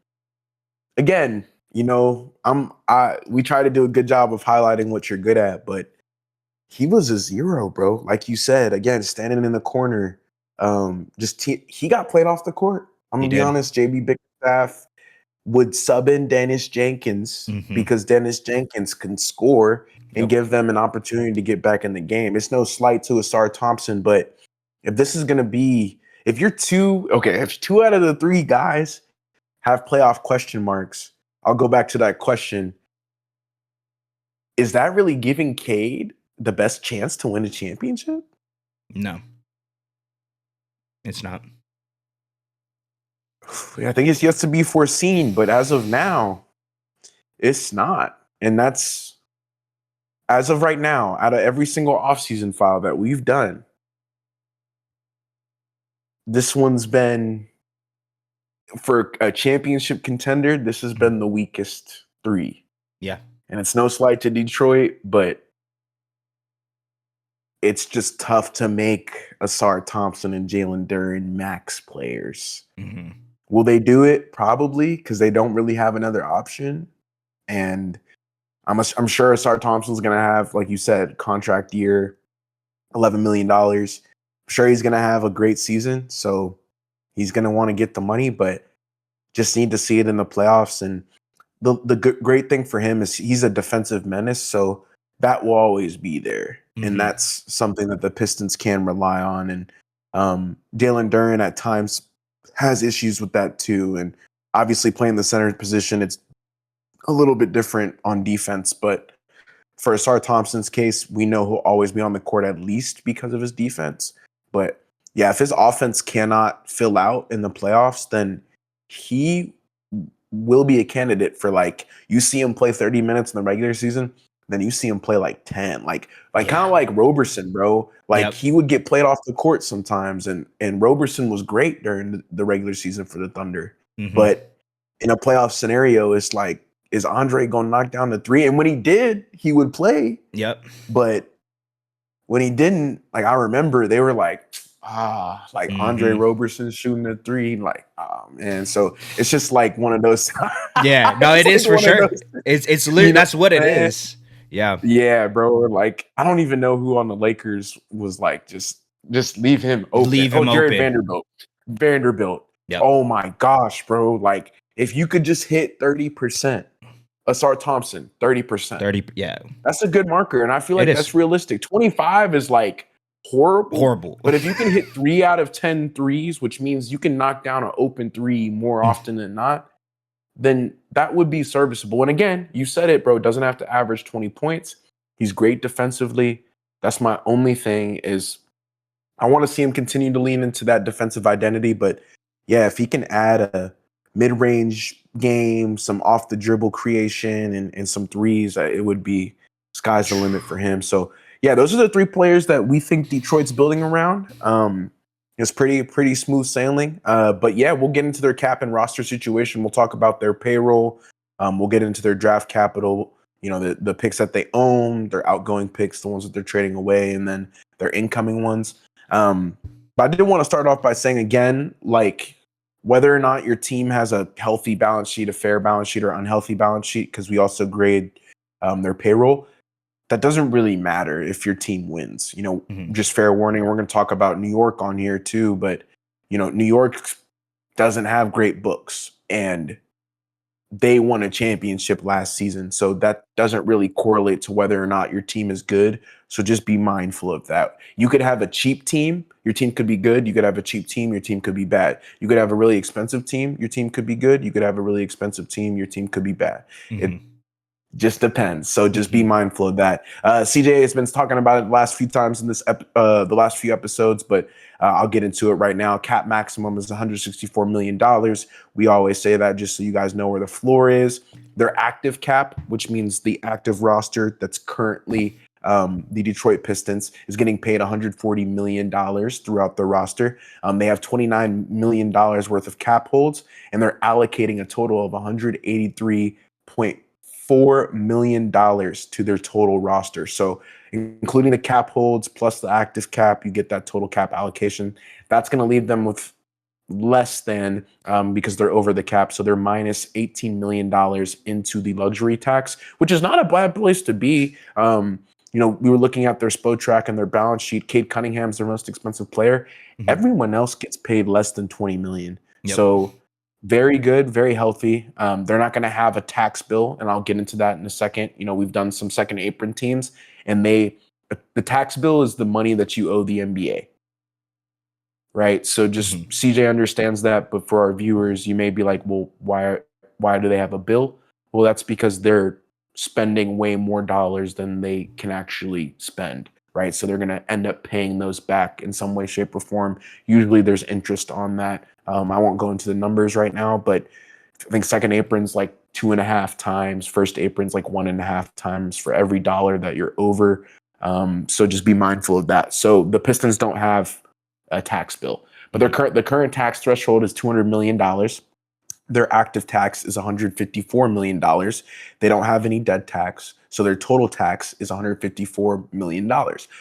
Speaker 2: again, we try to do a good job of highlighting what you're good at, but he was a zero, bro. Like you said, again, standing in the corner. He got played off the court. I'm
Speaker 1: He
Speaker 2: gonna be
Speaker 1: did.
Speaker 2: honest. JB Bickerstaff would sub in Dennis Jenkins
Speaker 1: Hmm.
Speaker 2: because Dennis Jenkins can score and
Speaker 1: Yep.
Speaker 2: give them an opportunity to get back in the game. It's no slight to Asar Thompson, but if this is gonna be, if two out of the three guys have playoff question marks, I'll go back to that question. Is that really giving Cade the best chance to win a championship?
Speaker 1: No, it's not.
Speaker 2: I think it's yet to be foreseen, but as of now, it's not. And that's as of right now, out of every single offseason file that we've done, this one's been for a championship contender, this has been the weakest three.
Speaker 1: Yeah.
Speaker 2: And it's no slight to Detroit, but it's just tough to make Asar Thompson and Jalen Duren max players.
Speaker 1: Hmm.
Speaker 2: Will they do it? Probably, because they don't really have another option. And I'm sure Asar Thompson's going to have, like you said, contract year. $11 million. I'm sure he's going to have a great season. So he's going to want to get the money, but just need to see it in the playoffs. And the great thing for him is he's a defensive menace. So that will always be there.
Speaker 1: Mm-hmm.
Speaker 2: And that's something that the Pistons can rely on. And Jalen Duren at times has issues with that too. And obviously playing the center position, it's a little bit different on defense. But for Asar Thompson's case, we know he'll always be on the court at least because of his defense. But yeah, if his offense cannot fill out in the playoffs, then he will be a candidate for, like, you see him play 30 minutes in the regular season, then you see him play like 10, like kind of like Roberson, bro. Like he would get played off the court sometimes, and Roberson was great during the regular season for the Thunder.
Speaker 1: Mm-hmm.
Speaker 2: But in a playoff scenario, it's like, is Andre going to knock down the three? And when he did, he would play.
Speaker 1: Yep.
Speaker 2: But when he didn't, like, I remember they were like, Andre Roberson shooting the three, like, man. So it's just like one of those.
Speaker 1: Yeah, no, it is for sure. It's literally, that's what it is. Yeah.
Speaker 2: Yeah, bro. Like, I don't even know who on the Lakers was like, just leave him open. Jared Vanderbilt.
Speaker 1: Yep.
Speaker 2: Oh my gosh, bro. Like, if you could just hit 30%. Asar Thompson, 30%.
Speaker 1: 30, yeah.
Speaker 2: That's a good marker, and I feel like that's realistic. 25 is like horrible. But if you can hit 3 out of 10 threes, which means you can knock down an open three more often than not, then that would be serviceable. And again, you said it, bro. Doesn't have to average 20 points. He's great defensively. That's my only thing is I want to see him continue to lean into that defensive identity. But yeah, if he can add a mid-range game, some off the dribble creation, and some threes, it would be sky's the limit for him. So yeah, those are the 3 players that we think Detroit's building around. It's pretty smooth sailing. But yeah, we'll get into their cap and roster situation. We'll talk about their payroll. We'll get into their draft capital, the picks that they own, their outgoing picks, the ones that they're trading away, and then their incoming ones. But I did want to start off by saying again, like, whether or not your team has a healthy balance sheet, a fair balance sheet, or unhealthy balance sheet, because we also grade their payroll, that doesn't really matter if your team wins. Just fair warning, we're going to talk about New York on here too, but, New York doesn't have great books, and they won a championship last season. So that doesn't really correlate to whether or not your team is good. So just be mindful of that. You could have a cheap team. Your team could be good. You could have a cheap team. Your team could be bad. You could have a really expensive team. Your team could be good. You could have a really expensive team. Your team could be bad. It just depends. So just be mindful of that. CJ has been talking about it the last few times in the last few episodes, but I'll get into it right now. Cap maximum is $164 million. We always say that just so you guys know where the floor is. Their active cap, which means the active roster that's currently the Detroit Pistons, is getting paid $140 million throughout the roster. They have $29 million worth of cap holds, and they're allocating a total of $183.4 million to their total roster. So including the cap holds plus the active cap, you get that total cap allocation. That's going to leave them with less than, because they're over the cap. So they're minus $18 million into the luxury tax, which is not a bad place to be. We were looking at their Spotrac and their balance sheet. Cade Cunningham's their most expensive player. Everyone else gets paid less than $20 million.
Speaker 1: Yep.
Speaker 2: So very good, very healthy. They're not going to have a tax bill, and I'll get into that in a second. We've done some second apron teams, and the tax bill is the money that you owe the NBA, right? So just CJ understands that, but for our viewers, you may be like, well, why do they have a bill? Well, that's because they're spending way more dollars than they can actually spend, right? So they're going to end up paying those back in some way, shape, or form. Usually there's interest on that. I won't go into the numbers right now, but I think second apron's like 2.5 times, first apron's like 1.5 times for every dollar that you're over. So just be mindful of that. So the Pistons don't have a tax bill, but the current tax threshold is $200 million. Their active tax is $154 million. They don't have any dead tax. So their total tax is $154 million,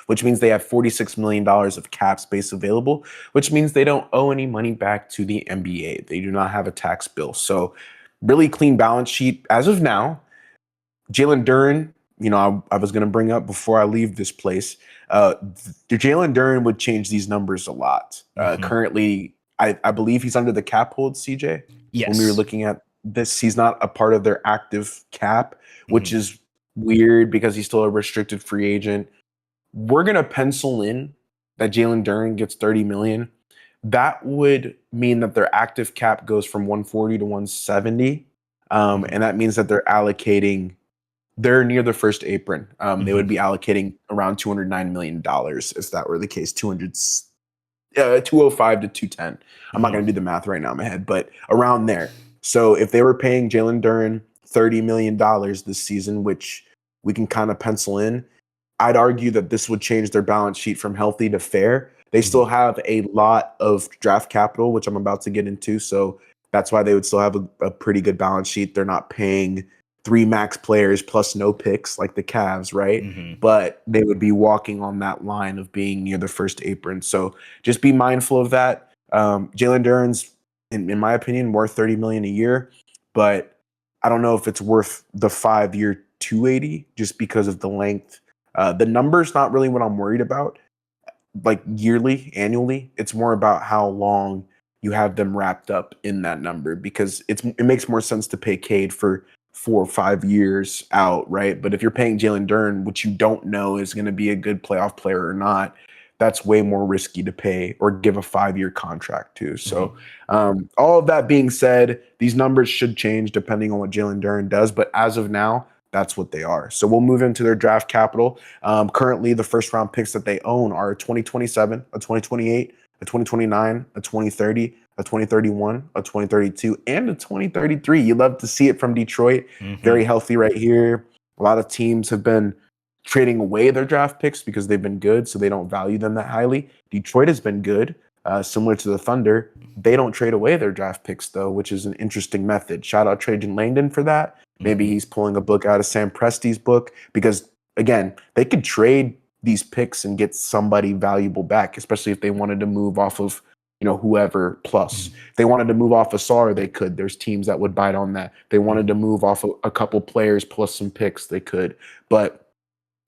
Speaker 2: which means they have $46 million of cap space available, which means they don't owe any money back to the NBA. They do not have a tax bill. So really clean balance sheet as of now. Jalen Duren I was going to bring up before I leave this place, the Jalen Duren would change these numbers a lot. Currently, I believe he's under the cap hold, CJ.
Speaker 1: Yes.
Speaker 2: When we were looking at this, he's not a part of their active cap, which is weird because he's still a restricted free agent. We're going to pencil in that Jalen Duren gets $30 million. That would mean that their active cap goes from 140 to 170. And that means that they're near the first apron. They would be allocating around $209 million if that were the case. 205 to 210. I'm not going to do the math right now in my head, but around there. So if they were paying Jalen Duren $30 million this season, which we can kind of pencil in, I'd argue that this would change their balance sheet from healthy to fair. They still have a lot of draft capital, which I'm about to get into. So that's why they would still have a pretty good balance sheet. They're not paying 3 max players plus no picks like the Cavs, right? But they would be walking on that line of being near the first apron. So just be mindful of that. Jalen Duren's, in my opinion, worth $30 million a year, but I don't know if it's worth the 5-year 280 just because of the length. The number's not really what I'm worried about, like yearly, annually. It's more about how long you have them wrapped up in that number, because it makes more sense to pay Cade for 4 or 5 years out, right? But if you're paying Jalen Duren, which you don't know is going to be a good playoff player or not, that's way more risky to pay or give a 5-year contract to. So all of that being said, these numbers should change depending on what Jalen Duren does. But as of now, that's what they are. So we'll move into their draft capital. Currently, the first round picks that they own are a 2027, a 2028, a 2029, a 2030, a 2031, a 2032, and a 2033. You love to see it from Detroit. Very healthy right here. A lot of teams have been trading away their draft picks because they've been good, so they don't value them that highly. Detroit has been good, similar to the Thunder. They don't trade away their draft picks, though, which is an interesting method. Shout out Trajan Langdon for that. Maybe he's pulling a book out of Sam Presti's book, because, again, they could trade these picks and get somebody valuable back, especially if they wanted to move off of, whoever plus. If they wanted to move off of Sarr, they could. There's teams that would bite on that. They wanted to move off a couple players plus some picks, they could. But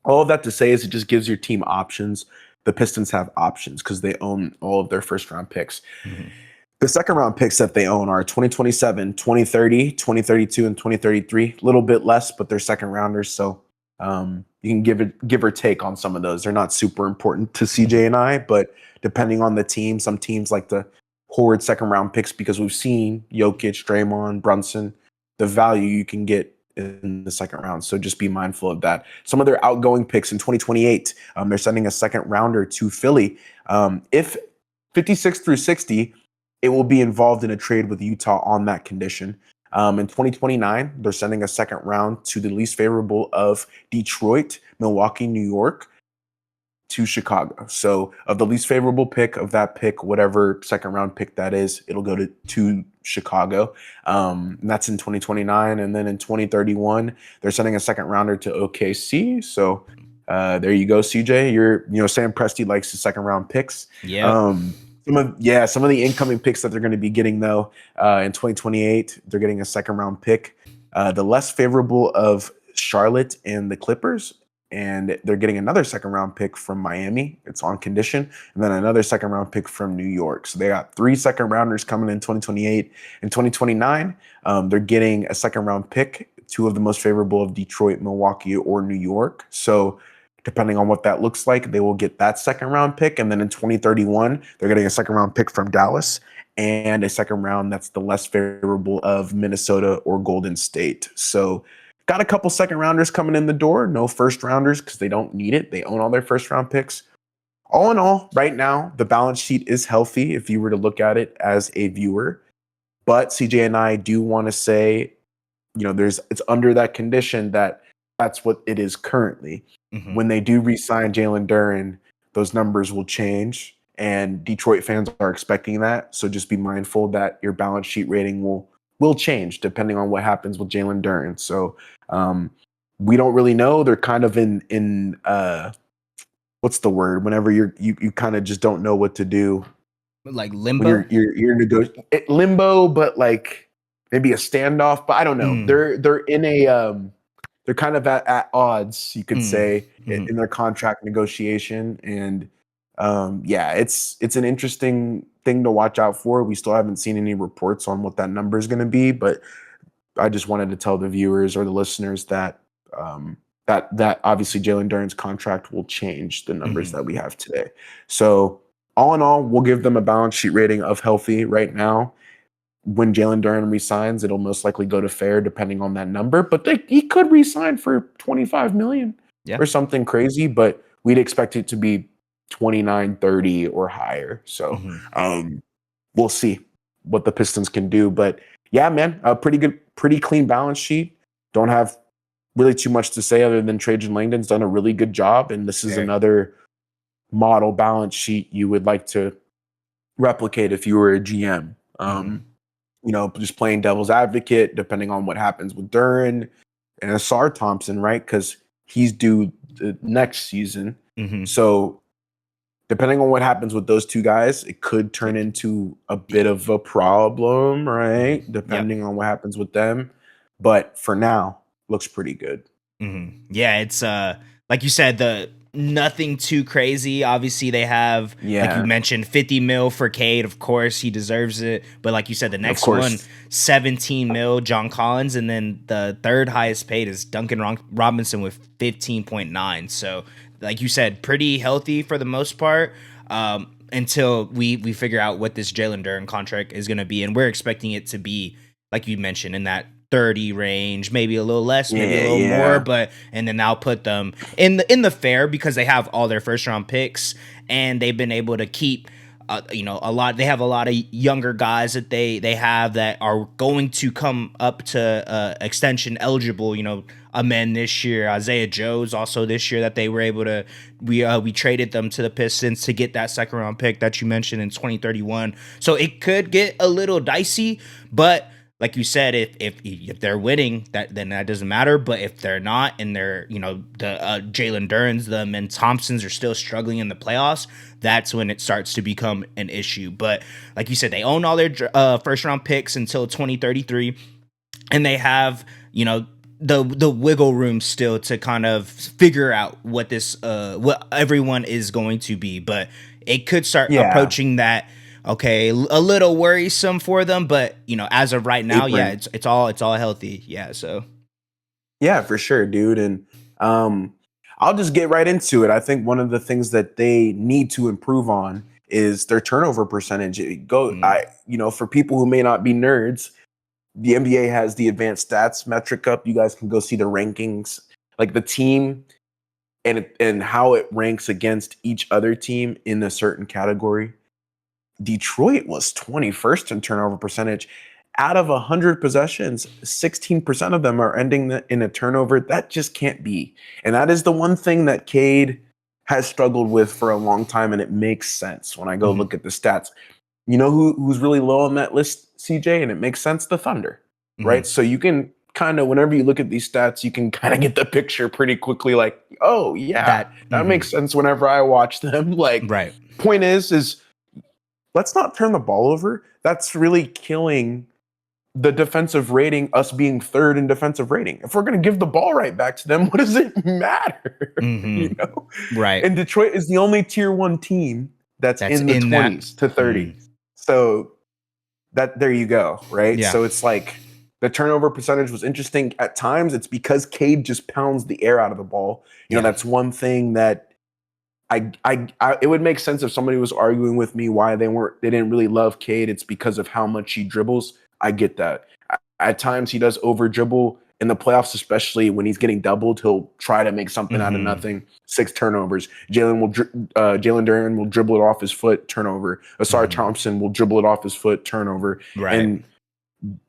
Speaker 2: all of that to say is it just gives your team options. The Pistons have options because they own all of their first-round picks. The second-round picks that they own are 2027, 2030, 2032, and 2033. A little bit less, but they're second-rounders, so you can give or take on some of those. They're not super important to CJ and I, but depending on the team, some teams like to hoard second-round picks because we've seen Jokic, Draymond, Brunson, the value you can get in the second round. So just be mindful of that. Some of their outgoing picks in 2028, they're sending a second rounder to Philly. If 56 through 60, it will be involved in a trade with Utah on that condition. In 2029, they're sending a second round to the least favorable of Detroit, Milwaukee, New York, to Chicago. So of the least favorable pick of that pick, whatever second round pick that is, it'll go to Chicago. And that's in 2029. And then in 2031, they're sending a second rounder to OKC. So there you go, CJ. Sam Presti likes the second round picks.
Speaker 1: Yeah.
Speaker 2: Some of the incoming picks that they're going to be getting, though, in 2028, they're getting a second round pick. The less favorable of Charlotte and the Clippers, and they're getting another second round pick from Miami. It's on condition. And then another second round pick from New York. So they got 3 second rounders coming in 2028. In 2029, they're getting a second round pick, 2 of the most favorable of Detroit, Milwaukee, or New York. So depending on what that looks like, they will get that second round pick. And then in 2031, they're getting a second round pick from Dallas and a second round that's the less favorable of Minnesota or Golden State. So got a couple second rounders coming in the door. No first rounders because they don't need it. They own all their first round picks. All in all, right now, the balance sheet is healthy if you were to look at it as a viewer. But CJ and I do want to say, it's under that condition that's what it is currently. When they do re-sign Jalen Duren, those numbers will change. And Detroit fans are expecting that. So just be mindful that your balance sheet rating will change depending on what happens with Jalen Duren. So we don't really know. They're kind of in what's the word? Whenever you kind of just don't know what to do.
Speaker 1: Like limbo?
Speaker 2: When you're negotiating limbo, but like maybe a standoff. But I don't know. They're in a they're kind of at odds, you could say,
Speaker 1: Mhm.
Speaker 2: in their contract negotiation. And yeah, it's an interesting thing to watch out for. We still haven't seen any reports on what that number is going to be, but I just wanted to tell the viewers or the listeners that that obviously Jalen Duren's contract will change the numbers
Speaker 1: Mhm.
Speaker 2: that we have today. So all in all, we'll give them a balance sheet rating of healthy right now. When Jalen Duren resigns, it'll most likely go to fair depending on that number. But he could resign for 25 million
Speaker 1: Yeah.
Speaker 2: or something crazy, but we'd expect it to be 29, 30 or higher. So
Speaker 1: Mhm.
Speaker 2: we'll see what the Pistons can do. But yeah, man, a pretty clean balance sheet. Don't have really too much to say other than Trajan Langdon's done a really good job. And this is another model balance sheet you would like to replicate if you were a GM. You know, just playing devil's advocate, depending on what happens with Duren and Asar Thompson, right? Because he's due the next season.
Speaker 1: Mhm.
Speaker 2: So depending on what happens with those two guys, it could turn into a bit of a problem, right?
Speaker 1: Yep.
Speaker 2: Depending on what happens with them. But for now, looks pretty good.
Speaker 1: Yeah, it's like you said, the nothing too crazy. Obviously, they have, like you
Speaker 2: Yeah,
Speaker 1: mentioned, 50 mil for Cade. Of course, he deserves it. But like you said, the
Speaker 2: of
Speaker 1: next one,
Speaker 2: course.
Speaker 1: 17 mil, John Collins, and then the third highest paid is Duncan Robinson with 15.9. So, like you said, pretty healthy for the most part. Until we figure out what this Jalen Duren contract is going to be, and we're expecting it to be, like you mentioned, in that 30 range, maybe a little less, maybe a
Speaker 2: Yeah,
Speaker 1: little more,
Speaker 2: yeah.
Speaker 1: but and then I'll put them in the fair because they have all their first round picks and they've been able to keep a lot. They have a lot of younger guys that they have that are going to come up to extension eligible. Amen this year. Isaiah Joe's also this year that they were able to. We traded them to the Pistons to get that second round pick that you mentioned in 2031. So it could get a little dicey, but like you said, if they're winning, then that doesn't matter. But if they're not, and they're the Jalen Duren's, them and Thompsons are still struggling in the playoffs, that's when it starts to become an issue. But like you said, they own all their first round picks until 2033, and they have the wiggle room still to kind of figure out what everyone is going to be. But it could start
Speaker 2: Yeah.
Speaker 1: approaching that. Okay, a little worrisome for them, but as of right now, yeah,
Speaker 2: Apron.
Speaker 1: it's all healthy. Yeah, so
Speaker 2: Yeah, for sure, dude. And I'll just get right into it. I think one of the things that they need to improve on is their turnover percentage. For people who may not be nerds, the NBA has the advanced stats metric up. You guys can go see the rankings, like the team and how it ranks against each other team in a certain category. Detroit was 21st in turnover percentage. Out of 100 possessions, 16% of them are ending in a turnover. That just can't be. And that is the one thing that Cade has struggled with for a long time, and it makes sense when I go look at the stats. You know who's really low on that list, CJ? And it makes sense, the Thunder, right? So you can kind of, whenever you look at these stats, you can kind of get the picture pretty quickly, like, oh, yeah, that makes sense whenever I watch them. Like,
Speaker 1: right.
Speaker 2: point is let's not turn the ball over. That's really killing the defensive rating, us being third in defensive rating. If we're going to give the ball right back to them, what does it matter?
Speaker 1: Right.
Speaker 2: And Detroit is the only tier 1 team that's in the
Speaker 1: in that.
Speaker 2: 20s to 30. So there you go, right?
Speaker 1: Yeah.
Speaker 2: So it's like the turnover percentage was interesting at times. It's because Cade just pounds the air out of the ball. That's one thing that it would make sense if somebody was arguing with me why they didn't really love Cade. It's because of how much he dribbles. I get that. At times he does over dribble in the playoffs, especially when he's getting doubled. He'll try to make something out of nothing. 6 turnovers. Jalen Duren will dribble it off his foot, turnover. Asar Thompson will dribble it off his foot, turnover.
Speaker 1: Right.
Speaker 2: And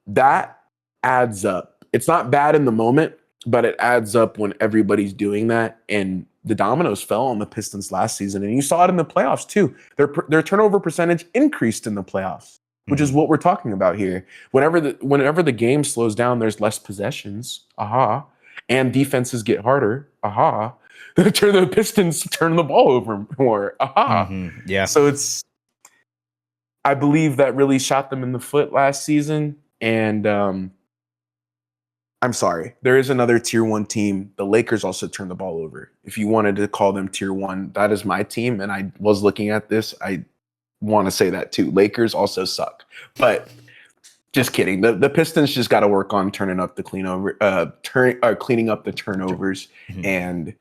Speaker 2: that adds up. It's not bad in the moment, but it adds up when everybody's doing that. And the dominoes fell on the Pistons last season, and you saw it in the playoffs too. Their turnover percentage increased in the playoffs, which is what we're talking about here. Whenever the game slows down, there's less possessions. And defenses get harder. The Pistons turn the ball over more.
Speaker 1: Yeah.
Speaker 2: So I believe that really shot them in the foot last season, and I'm sorry. There is another tier one team. The Lakers also turn the ball over. If you wanted to call them tier one, that is my team. And I was looking at this. I want to say that too. Lakers also suck. But just kidding. The Pistons just got to work on turning up the cleaning up the turnovers.
Speaker 1: Mhm.
Speaker 2: And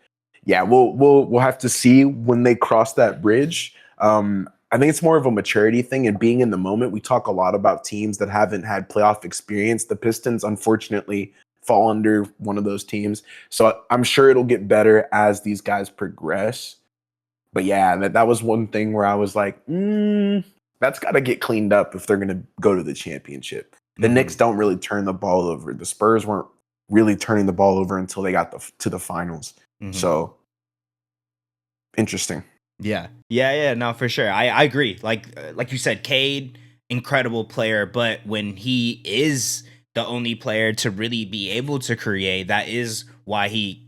Speaker 2: yeah, we'll have to see when they cross that bridge. I think it's more of a maturity thing and being in the moment. We talk a lot about teams that haven't had playoff experience. The Pistons, unfortunately, fall under one of those teams. So I'm sure it'll get better as these guys progress. But yeah, that was one thing where I was like, that's got to get cleaned up if they're going to go to the championship. The Knicks don't really turn the ball over. The Spurs weren't really turning the ball over until they got to the finals. So interesting.
Speaker 1: Yeah. No, for sure. I agree. Like you said, Cade, incredible player, but when he is the only player to really be able to create, that is why he,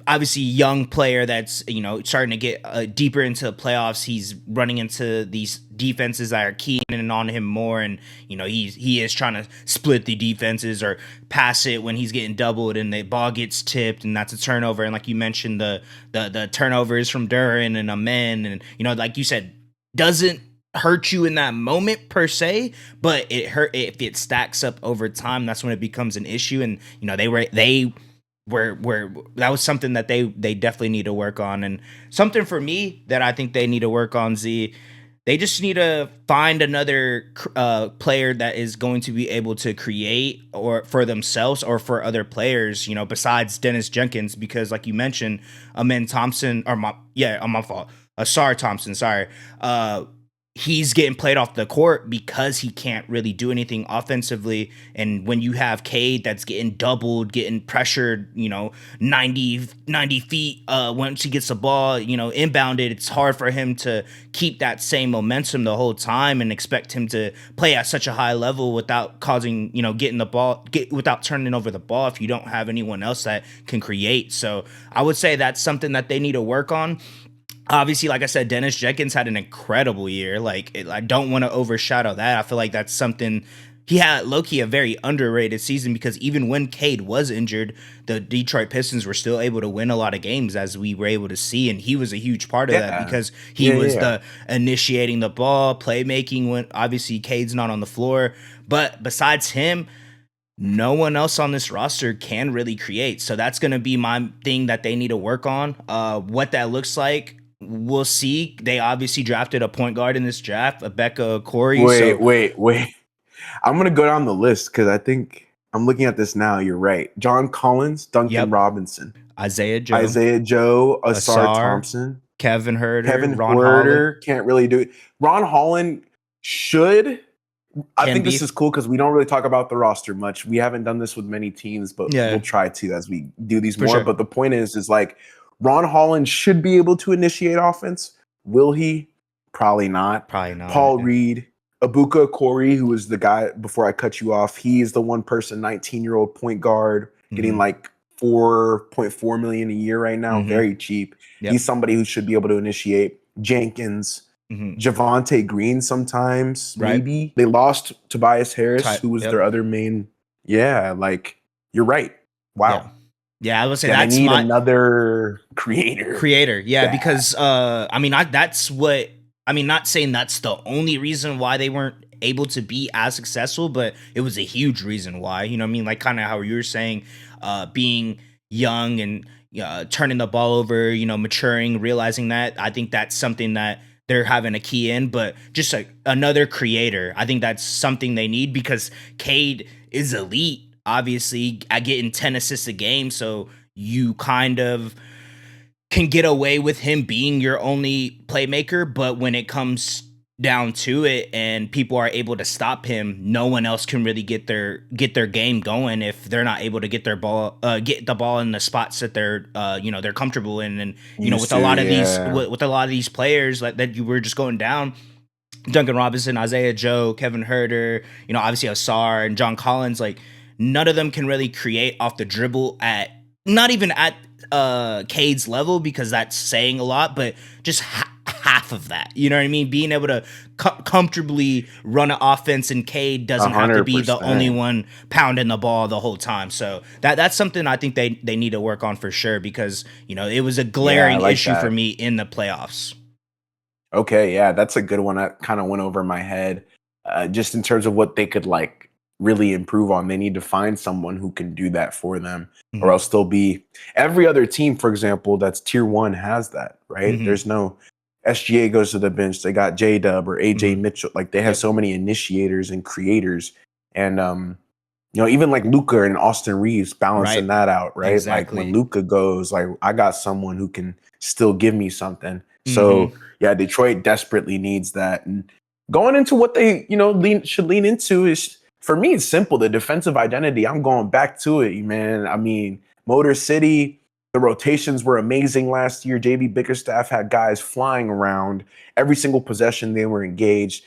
Speaker 1: obviously young player that's, starting to get deeper into the playoffs. He's running into these defenses that are keying in on him more, and he is trying to split the defenses or pass it when he's getting doubled and the ball gets tipped and that's a turnover. And like you mentioned, the turnovers from Duran and Amen, and like you said, doesn't hurt you in that moment per se, but it hurt if it stacks up over time. That's when it becomes an issue. And they were that was something that they definitely need to work on. And something for me that I think they need to work on, they just need to find another player that is going to be able to create or for themselves or for other players, besides Dennis Jenkins, because like you mentioned, Amen Thompson or my fault, Asar Thompson, sorry, he's getting played off the court because he can't really do anything offensively. And when you have Cade that's getting doubled, getting pressured, 90 feet, once he gets the ball, inbounded, it's hard for him to keep that same momentum the whole time and expect him to play at such a high level without causing, getting the ball, without turning over the ball if you don't have anyone else that can create. So I would say that's something that they need to work on. Obviously, like I said, Dennis Jenkins had an incredible year. I don't want to overshadow that. I feel like that's something he had low-key a very underrated season, because even when Cade was injured, the Detroit Pistons were still able to win a lot of games, as we were able to see, and he was a huge part of that because he was the initiating the ball, playmaking when obviously Cade's not on the floor. But besides him, no one else on this roster can really create. So that's going to be my thing that they need to work on. What that looks like, we'll see. They obviously drafted a point guard in this draft, Abeka Corey.
Speaker 2: Wait. I'm going to go down the list because I think I'm looking at this now. You're right. John Collins, Duncan Robinson,
Speaker 1: Isaiah
Speaker 2: Joe, Asar Thompson,
Speaker 1: Kevin Herter,
Speaker 2: Kevin
Speaker 1: Ron
Speaker 2: Huerter
Speaker 1: Holland.
Speaker 2: can't really do it. Ron Holland should. I think this is cool because we don't really talk about the roster much. We haven't done this with many teams, but we'll try to as we do these more. Sure. But the point is like Ron Holland should be able to initiate offense. Will he? Probably not. Paul Reed, Abuka Corey, who was the guy before I cut you off. He is the one person, 19-year-old point guard, getting like $4.4 million a year right now. Very cheap. Yep. He's somebody who should be able to initiate. Jenkins. Javonte Green sometimes, maybe. They lost Tobias Harris, who was their other main. Yeah, like, you're right. Wow.
Speaker 1: Yeah, I would say that's
Speaker 2: another creator.
Speaker 1: Yeah, because not saying that's the only reason why they weren't able to be as successful, but it was a huge reason why. Like kind of how you were saying, being young and turning the ball over, maturing, realizing that. I think that's something that they're having a key in, but just like another creator, I think that's something they need, because Cade is elite, obviously, at getting 10 assists a game. So you kind of can get away with him being your only playmaker. But when it comes down to it and people are able to stop him, no one else can really get their game going if they're not able to get the ball in the spots that they're comfortable in. And with a lot of these players that you were just going down, Duncan Robinson, Isaiah Joe, Kevin Herter, obviously Asar and John Collins, like none of them can really create off the dribble not even at Cade's level, because that's saying a lot, but just half of that. You know what I mean? Being able to comfortably run an offense, and Cade doesn't have to be the only
Speaker 2: 100%.
Speaker 1: one pounding the ball the whole time. So that's something I think they need to work on for sure, because it was a
Speaker 2: Yeah, I
Speaker 1: glaring
Speaker 2: like
Speaker 1: issue for
Speaker 2: that.
Speaker 1: me in the playoffs.
Speaker 2: Okay, yeah, that's a good one. That kind of went over my head. Just in terms of what they could like really improve on, they need to find someone who can do that for them, or
Speaker 1: Hmm.
Speaker 2: else they'll be every other team, for example, that's tier one has that, right?
Speaker 1: Hmm.
Speaker 2: There's no SGA goes to the bench. They got J Dub or AJ
Speaker 1: Hmm.
Speaker 2: Mitchell. Like they have
Speaker 1: Yep.
Speaker 2: so many initiators and creators, and even like Luca and Austin Reeves balancing
Speaker 1: Right.
Speaker 2: that out, right? Like when
Speaker 1: Exactly.
Speaker 2: Luca goes, like I got someone who can still give me something.
Speaker 1: Hmm.
Speaker 2: So yeah, Detroit desperately needs that. And going into what they, should lean into is for me, it's simple. The defensive identity. I'm going back to it, man. I mean, Motor City, the rotations were amazing last year. JB Bickerstaff had guys flying around every single possession they were engaged.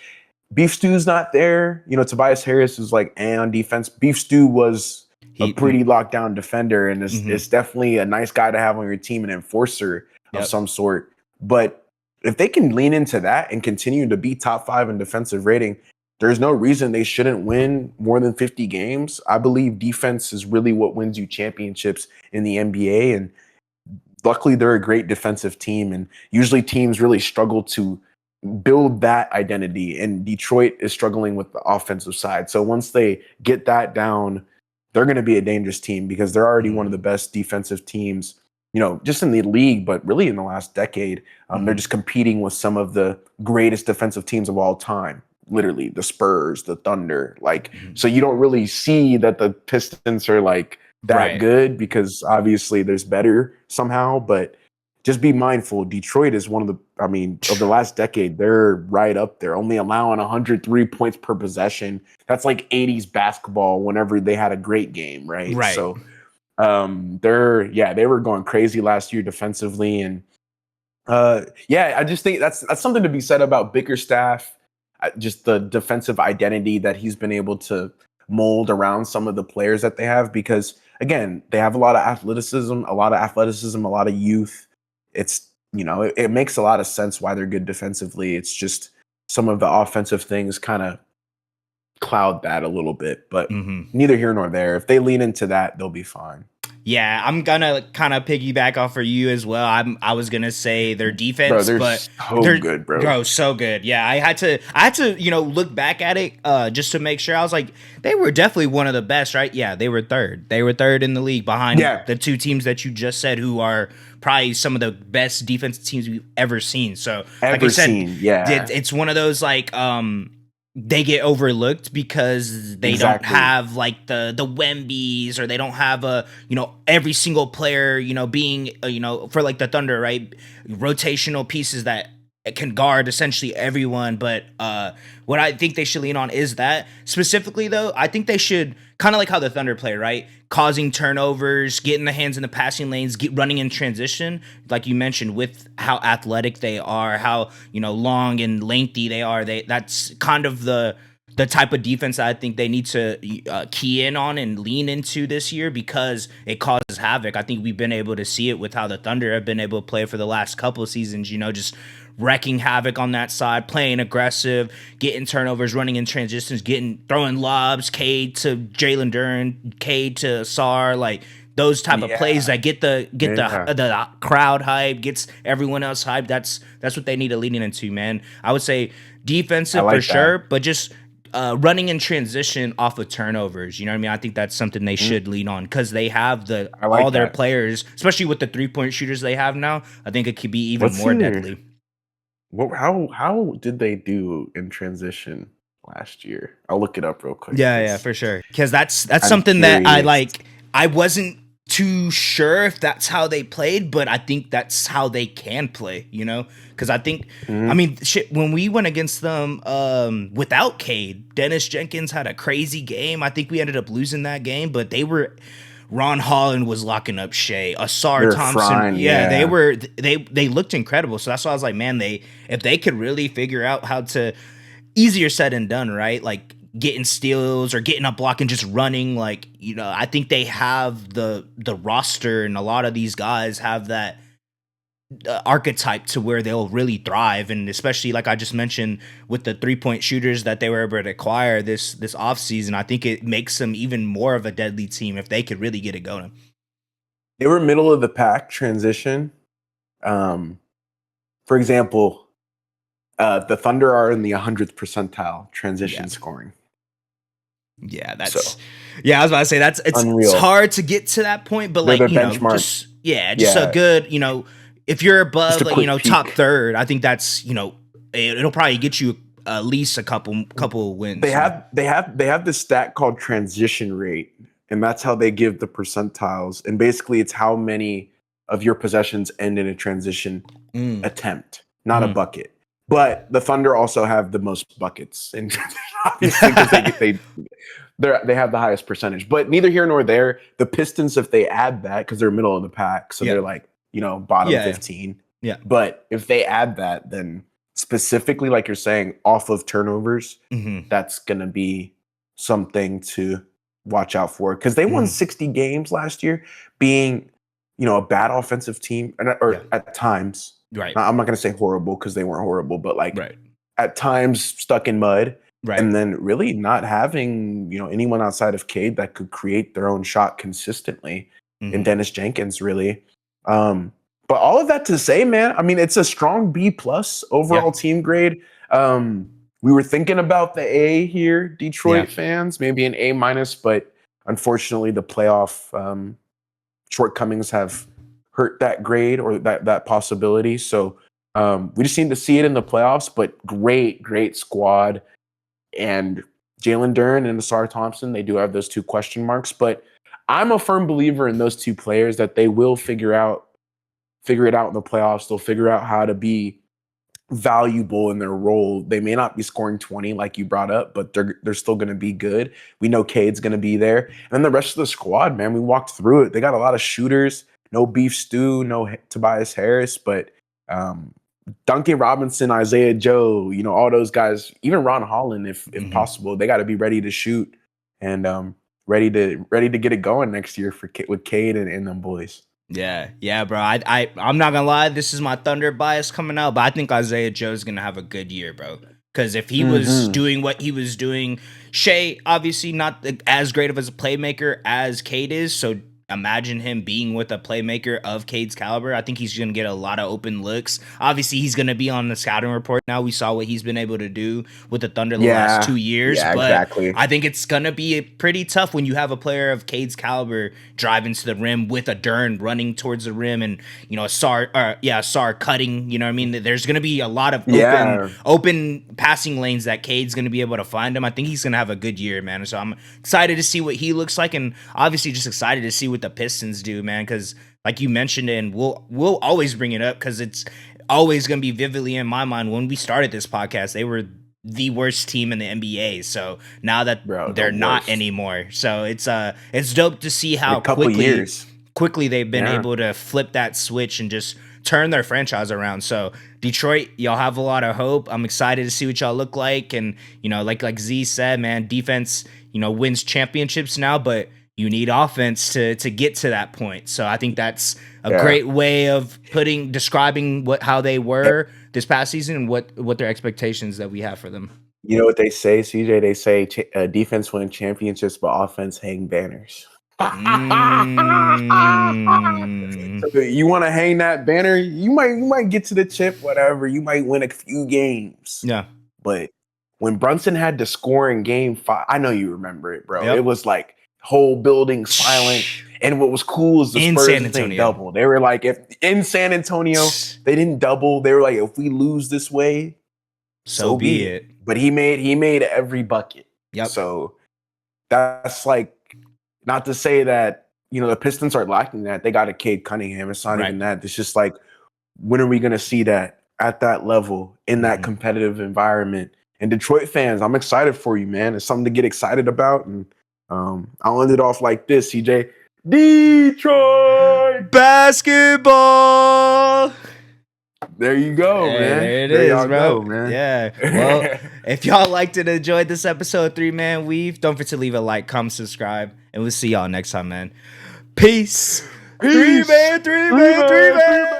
Speaker 2: Beef Stew's not there. Tobias Harris is like on defense. Beef Stew was a
Speaker 1: He.
Speaker 2: pretty locked down defender, and
Speaker 1: Hmm.
Speaker 2: it's definitely a nice guy to have on your team, an enforcer of
Speaker 1: Yep.
Speaker 2: some sort. But if they can lean into that and continue to be top 5 in defensive rating, there's no reason they shouldn't win more than 50 games. I believe defense is really what wins you championships in the NBA, and luckily they're a great defensive team, and usually teams really struggle to build that identity, and Detroit is struggling with the offensive side. So once they get that down, they're going to be a dangerous team because they're already one of the best defensive teams, just in the league, but really in the last decade. They're
Speaker 1: Hmm.
Speaker 2: just competing with some of the greatest defensive teams of all time, literally the Spurs, the Thunder. Like,
Speaker 1: Hmm.
Speaker 2: so you don't really see that the Pistons are like that
Speaker 1: Right.
Speaker 2: good because obviously there's better somehow, but just be mindful. Detroit is one of of the last decade, they're right up there, only allowing 103 points per possession. That's like 80s basketball whenever they had a great game, right?
Speaker 1: Right.
Speaker 2: So they were going crazy last year defensively. And I just think that's something to be said about Bickerstaff, just the defensive identity that he's been able to mold around some of the players that they have, because again, they have a lot of athleticism, a lot of youth. It's, it makes a lot of sense why they're good defensively. It's just some of the offensive things kind of cloud that a little bit, but
Speaker 1: Hmm.
Speaker 2: neither here nor there. If they lean into that, they'll be fine.
Speaker 1: Yeah, I'm gonna kind of piggyback off for you as well. I was gonna say their
Speaker 2: Bro,
Speaker 1: defense,
Speaker 2: they're
Speaker 1: but
Speaker 2: so
Speaker 1: they're
Speaker 2: good, bro.
Speaker 1: bro so good. Yeah, I had to look back at it just to make sure. I was like, they were definitely one of the best, right? Yeah, they were third. They were third in the league behind
Speaker 2: Yeah,
Speaker 1: the two teams that you just said, who are probably some of the best defensive teams we've ever seen. So, like you
Speaker 2: ever
Speaker 1: said,
Speaker 2: seen. Yeah,
Speaker 1: it's one of those like they get overlooked because they don't
Speaker 2: exactly.
Speaker 1: have like the Wembys, or they don't have a every single player being for like the Thunder, right, rotational pieces that can guard essentially everyone. But what I think they should lean on is that specifically, though, I think they should kind of like how the Thunder play, right, causing turnovers, getting the hands in the passing lanes, running in transition, like you mentioned, with how athletic they are, how long and lengthy they are. That's kind of the type of defense that I think they need to key in on and lean into this year, because it causes havoc. I think we've been able to see it with how the Thunder have been able to play for the last couple of seasons, just wrecking havoc on that side, playing aggressive, getting turnovers, running in transitions, throwing lobs, Cade to Jalen Duren, Cade to Sar, like those type of plays
Speaker 2: Yeah,
Speaker 1: that get
Speaker 2: yeah.
Speaker 1: the crowd hype, gets everyone else hyped. That's what they need to lean into, man. I would say
Speaker 2: I
Speaker 1: defensive for
Speaker 2: like that.
Speaker 1: sure, but just running in transition off of turnovers. You know what I mean? I think that's something they
Speaker 2: Mm,
Speaker 1: should lean on, because they have
Speaker 2: I
Speaker 1: all
Speaker 2: like
Speaker 1: their
Speaker 2: that.
Speaker 1: players, especially with the 3-point shooters they have now. I think it could be even
Speaker 2: What's
Speaker 1: more
Speaker 2: their
Speaker 1: deadly.
Speaker 2: what? How did they do in transition last year? I'll look it up real quick
Speaker 1: Yeah,
Speaker 2: because
Speaker 1: for sure. Because that's
Speaker 2: I'm
Speaker 1: something that I
Speaker 2: curious.
Speaker 1: like. I wasn't too sure if that's how they played, but I think that's how they can play. Because I think, I
Speaker 2: Mhm.
Speaker 1: mean, shit. When we went against them without Cade, Dennis Jenkins had a crazy game. I think we ended up losing that game, but they were. Ron Holland was locking up Shea, Asar
Speaker 2: They're
Speaker 1: Thompson.
Speaker 2: frying,
Speaker 1: Yeah,
Speaker 2: yeah.
Speaker 1: they looked incredible. So that's why I was like, man, if they could really figure out how to, easier said than done, right? Like getting steals or getting a block and just running. Like, you know, I think they have the roster, and a lot of these guys have that archetype to where they'll really thrive. And especially like I just mentioned with the 3-point shooters that they were able to acquire this offseason, I think it makes them even more of a deadly team if they could really get it going.
Speaker 2: They were middle of the pack transition. For example, the Thunder are in the 100th percentile transition scoring.
Speaker 1: Yeah, I was about to say it's
Speaker 2: unreal.
Speaker 1: It's hard to get to that point, but
Speaker 2: They're
Speaker 1: like, you
Speaker 2: benchmark.
Speaker 1: know, just a good, you know, if you're above, like, you know,
Speaker 2: peek.
Speaker 1: top third, I think that's, you know, it'll probably get you at least a couple wins.
Speaker 2: They have this stat called transition rate, and that's how they give the percentiles. And basically, it's how many of your possessions end in a transition attempt, not a bucket. But the Thunder also have the most buckets, and obviously because they have the highest percentage. But neither here nor there. The Pistons, if they add that, because they're middle of the pack, so they're like, you know, bottom 15.
Speaker 1: Yeah.
Speaker 2: But if they add that, then specifically, like you're saying, off of turnovers, that's gonna be something to watch out for, because they won 60 games last year, being, you know, a bad offensive team, or at times.
Speaker 1: Right.
Speaker 2: I'm not going to say horrible, because they weren't horrible, but like at times stuck in mud, and then really not having, you know, anyone outside of Cade that could create their own shot consistently, and Dennis Jenkins, really. But all of that to say, man, I mean, it's a strong B+ overall team grade. We were thinking about the A here, Detroit fans, maybe an A-, but unfortunately the playoff shortcomings have hurt that grade, or that possibility. So we just need to see it in the playoffs. But great squad, and Jalen Duren and Asar Thompson, they do have those 2 question marks. But I'm a firm believer in those 2 players, that they will figure it out in the playoffs. They'll figure out how to be valuable in their role. They may not be scoring 20 like you brought up, but they're still going to be good. We know Cade's going to be there. And then the rest of the squad, man, we walked through it. They got a lot of shooters. No Beef Stew, no Tobias Harris, but Duncan Robinson, Isaiah Joe, you know, all those guys, even Ron Holland, if possible, they got to be ready to shoot, and ready to get it going next year with Cade and them boys.
Speaker 1: Yeah, bro. I'm not gonna lie, this is my Thunder bias coming out, but I think Isaiah Joe's gonna have a good year, bro. Because if he was doing what he was doing, Shea obviously not as great of as a playmaker as Cade is, so imagine him being with a playmaker of Cade's caliber. I think he's going to get a lot of open looks. Obviously, he's going to be on the scouting report now. We saw what he's been able to do with the Thunder the last 2 years.
Speaker 2: Yeah,
Speaker 1: but
Speaker 2: exactly.
Speaker 1: I think it's going to be pretty tough when you have a player of Cade's caliber driving to the rim with a Duren running towards the rim, and, you know, Sar cutting. You know what I mean? There's going to be a lot of open passing lanes that Cade's going to be able to find him. I think he's going to have a good year, man. So I'm excited to see what he looks like, and obviously just excited to see what the Pistons do, man, because like you mentioned, and we'll always bring it up because it's always going to be vividly in my mind. When we started this podcast, they were the worst team in the NBA. So now that they're not anymore, so it's dope to see how quickly they've been able to flip that switch and just turn their franchise around. So Detroit, y'all have a lot of hope. I'm excited to see what y'all look like, and, you know, like Z said, man, defense, you know, wins championships now, but you need offense to get to that point. So I think that's a great way of describing how they were this past season and what their expectations that we have for them.
Speaker 2: You know what they say, CJ? They say defense win championships, but offense hang banners. So you want to hang that banner? You might get to the chip, whatever. You might win a few games.
Speaker 1: Yeah,
Speaker 2: but when Brunson had to score in Game 5, I know you remember it, bro. It was like whole building silent. And what was cool is the Spurs didn't double. They were like, if in San Antonio they didn't double, they were like, if we lose this way, so be it. But he made every bucket.
Speaker 1: Yep.
Speaker 2: So that's like, not to say that, you know, the Pistons are lacking that. They got a Cade Cunningham. It's not even that. It's just like, when are we going to see that at that level in that competitive environment? And Detroit fans, I'm excited for you, man. It's something to get excited about. And I'll end it off like this, CJ. Detroit
Speaker 1: basketball.
Speaker 2: There you go,
Speaker 1: Hey,
Speaker 2: man.
Speaker 1: there it
Speaker 2: There
Speaker 1: is,
Speaker 2: y'all
Speaker 1: bro.
Speaker 2: go, man.
Speaker 1: Yeah. Well, if y'all liked and enjoyed this episode of Three Man Weave, don't forget to leave a like, comment, subscribe, and we'll see y'all next time, man. Peace.
Speaker 2: Peace.
Speaker 1: Three man.